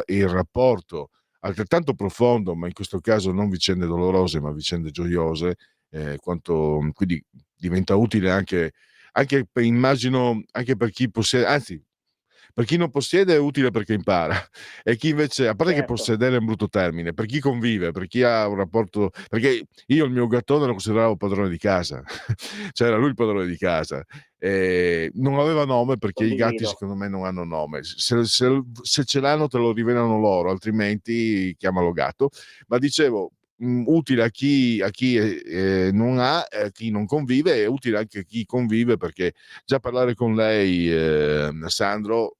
il rapporto altrettanto profondo, ma in questo caso non vicende dolorose, ma vicende gioiose, quindi diventa utile anche immagino, anche per chi possiede, anzi, per chi non possiede è utile perché impara, e chi invece, a parte che possedere è un brutto termine, per chi convive, per chi ha un rapporto, perché io il mio gattone lo consideravo padrone di casa, cioè era lui il padrone di casa, non aveva nome perché i gatti secondo me non hanno nome, se ce l'hanno te lo rivelano loro, altrimenti chiamalo gatto. Ma dicevo, utile a chi non ha, a chi non convive, è utile anche a chi convive, perché già parlare con lei, Sandro,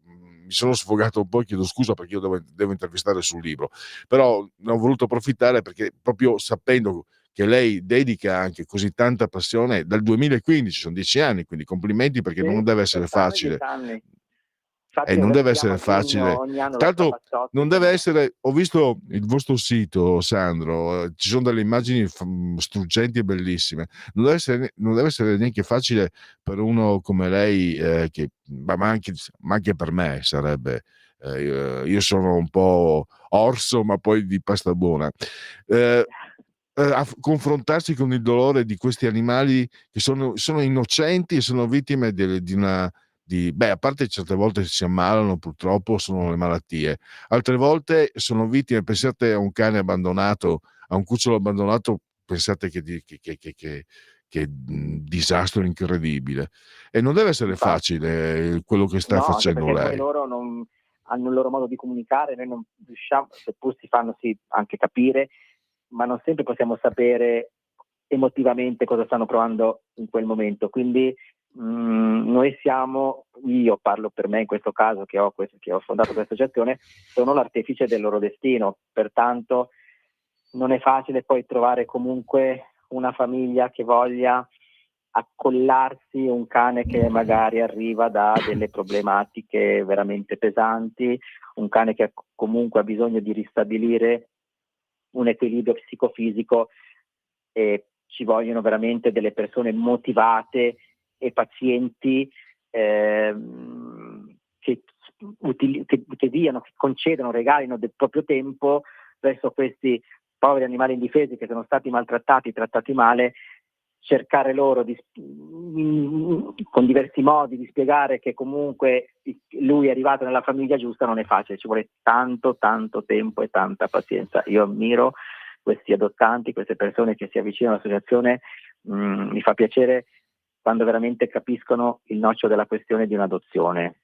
mi sono sfogato un po', chiedo scusa perché io devo intervistare sul libro, però ne ho voluto approfittare perché proprio sapendo che lei dedica anche così tanta passione dal 2015, sono 10 anni, quindi complimenti, perché non deve essere facile. E non deve essere facile. Tanto non deve essere, ho visto il vostro sito, Sandro, ci sono delle immagini struggenti e bellissime. Non deve essere neanche facile per uno come lei, ma anche per me sarebbe. Io sono un po' orso, ma poi di pasta buona. A confrontarsi con il dolore di questi animali che sono innocenti e sono vittime di una. A parte certe volte si ammalano, purtroppo sono le malattie, altre volte sono vittime. Pensate a un cane abbandonato, a un cucciolo abbandonato, pensate che disastro incredibile, e non deve essere facile quello che sta facendo perché lei. Poi loro hanno il loro modo di comunicare, noi non riusciamo, seppur si fanno anche capire, ma non sempre possiamo sapere emotivamente cosa stanno provando in quel momento. Quindi io parlo per me in questo caso, che ho fondato questa associazione, sono l'artefice del loro destino, pertanto non è facile poi trovare comunque una famiglia che voglia accollarsi un cane che magari arriva da delle problematiche veramente pesanti, un cane che comunque ha bisogno di ristabilire un equilibrio psicofisico, e ci vogliono veramente delle persone motivate e pazienti che diano, che concedono, regalino del proprio tempo verso questi poveri animali indifesi che sono stati maltrattati, trattati male, cercare loro con diversi modi di spiegare che comunque lui è arrivato nella famiglia giusta non è facile, ci vuole tanto tempo e tanta pazienza. Io ammiro questi adottanti, queste persone che si avvicinano all'associazione, mi fa piacere quando veramente capiscono il nocciolo della questione di un'adozione.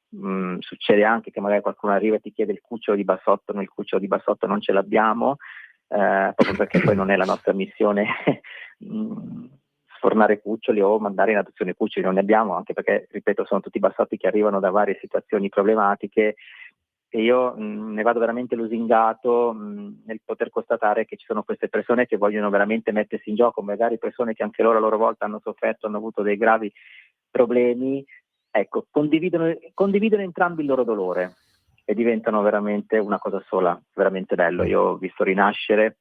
Succede anche che magari qualcuno arriva e ti chiede il cucciolo di bassotto, noi il cucciolo di bassotto non ce l'abbiamo, proprio perché poi non è la nostra missione sfornare cuccioli o mandare in adozione cuccioli, non ne abbiamo, anche perché, ripeto, sono tutti bassotti che arrivano da varie situazioni problematiche e io ne vado veramente lusingato nel poter constatare che ci sono queste persone che vogliono veramente mettersi in gioco, magari persone che anche loro a loro volta hanno sofferto, hanno avuto dei gravi problemi, ecco, condividono entrambi il loro dolore e diventano veramente una cosa sola, veramente bello. Io ho visto rinascere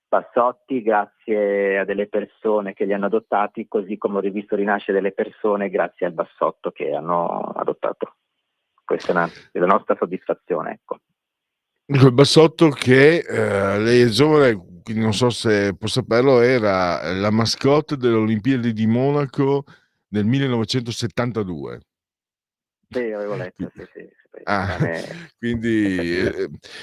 bassotti grazie a delle persone che li hanno adottati, così come ho rivisto rinascere delle persone grazie al bassotto che hanno adottato. Questa è la nostra soddisfazione, ecco. Il bassotto che lei è giovane, quindi non so se può saperlo, era la mascotte delle Olimpiadi di Monaco nel 1972. Sì, avevo letto, sì. Quindi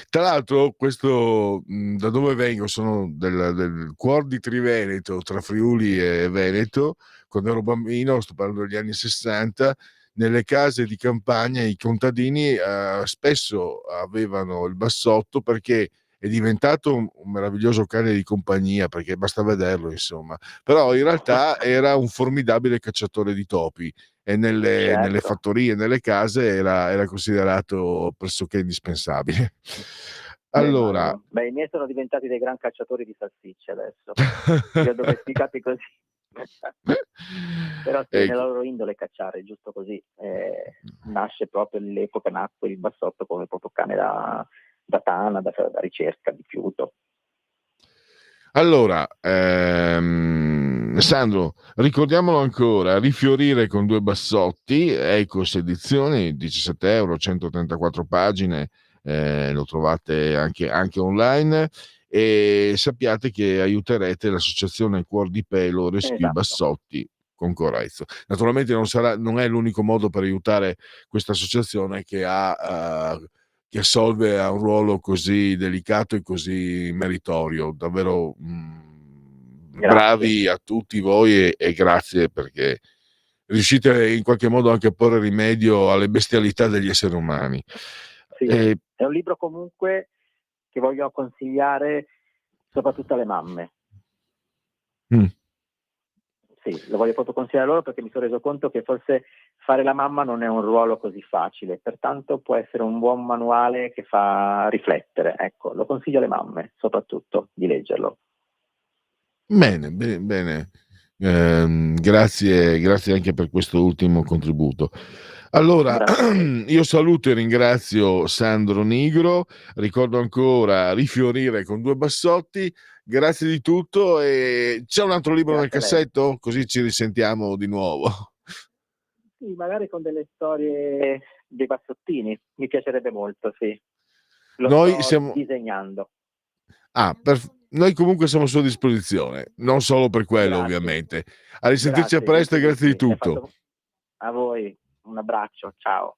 tra l'altro questo da dove vengo, sono del cuor di Triveneto, tra Friuli e Veneto. Quando ero bambino, sto parlando degli anni 60, nelle case di campagna i contadini spesso avevano il bassotto perché è diventato un meraviglioso cane di compagnia, perché basta vederlo, insomma, però in realtà era un formidabile cacciatore di topi e nelle fattorie, nelle case era considerato pressoché indispensabile. Allora, i miei sono diventati dei gran cacciatori di salsicce adesso, li ho domesticati così. Però sì, nella loro indole cacciare, giusto così, nasce proprio l'epoca, nacque il bassotto come proprio cane da tana, da ricerca, di fiuto. Allora, Sandro, ricordiamolo ancora: Rifiorire con due bassotti, Ecos Edizioni, 17 euro, 134 pagine, lo trovate anche online, e sappiate che aiuterete l'associazione Cuor di Pelo Rescue Bassotti con Corezzo. Naturalmente non è l'unico modo per aiutare questa associazione che assolve a un ruolo così delicato e così meritorio. Davvero bravi a tutti voi e grazie, perché riuscite in qualche modo anche a porre rimedio alle bestialità degli esseri umani. Sì, è un libro comunque che voglio consigliare soprattutto alle mamme. Sì, lo voglio proprio consigliare loro, perché mi sono reso conto che forse fare la mamma non è un ruolo così facile, pertanto può essere un buon manuale che fa riflettere. Ecco, lo consiglio alle mamme soprattutto di leggerlo. Bene. Grazie anche per questo ultimo contributo. Allora, io saluto e ringrazio Sandro Nigro, ricordo ancora Rifiorire con due bassotti. Grazie di tutto, e c'è un altro libro nel cassetto? Così ci risentiamo di nuovo. Sì, magari con delle storie dei bassottini, mi piacerebbe molto, sì. Lo sto disegnando. Noi comunque siamo a sua disposizione, non solo per quello, ovviamente. A risentirci a presto e grazie di tutto. A voi, un abbraccio, ciao.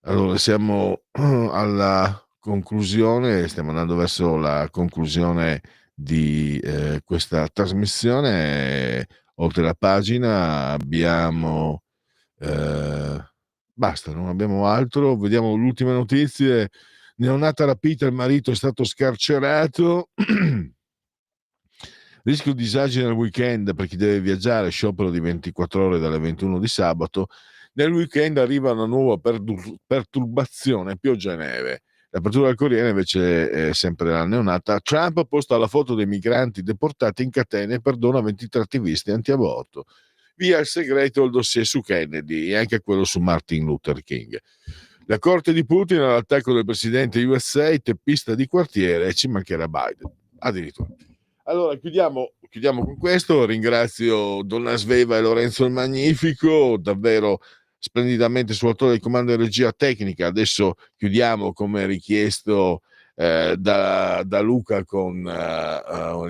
Allora, siamo alla conclusione, stiamo andando verso la conclusione di questa trasmissione. Oltre la pagina abbiamo basta, non abbiamo altro. Vediamo le ultime notizie. Neonata rapita, il marito è stato scarcerato. Rischio disagi nel weekend per chi deve viaggiare, sciopero di 24 ore dalle 21 di sabato. Nel weekend arriva una nuova perturbazione, pioggia e neve. L'apertura del Corriere invece è sempre la neonata. Trump posta la foto dei migranti deportati in catene e perdona 23 attivisti anti-aborto. Via il segreto il dossier su Kennedy e anche quello su Martin Luther King. La corte di Putin all'attacco del presidente USA, teppista di quartiere, e ci mancherà Biden addirittura. Allora, chiudiamo con questo. Ringrazio Donna Sveva e Lorenzo il Magnifico, davvero splendidamente sul autore del comando di regia tecnica. Adesso chiudiamo come richiesto da Luca con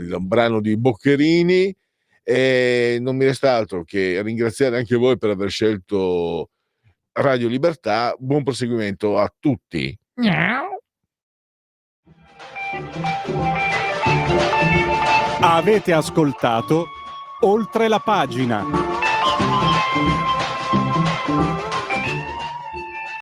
il brano di Boccherini, e non mi resta altro che ringraziare anche voi per aver scelto Radio Libertà. Buon proseguimento a tutti. Avete ascoltato Oltre la pagina.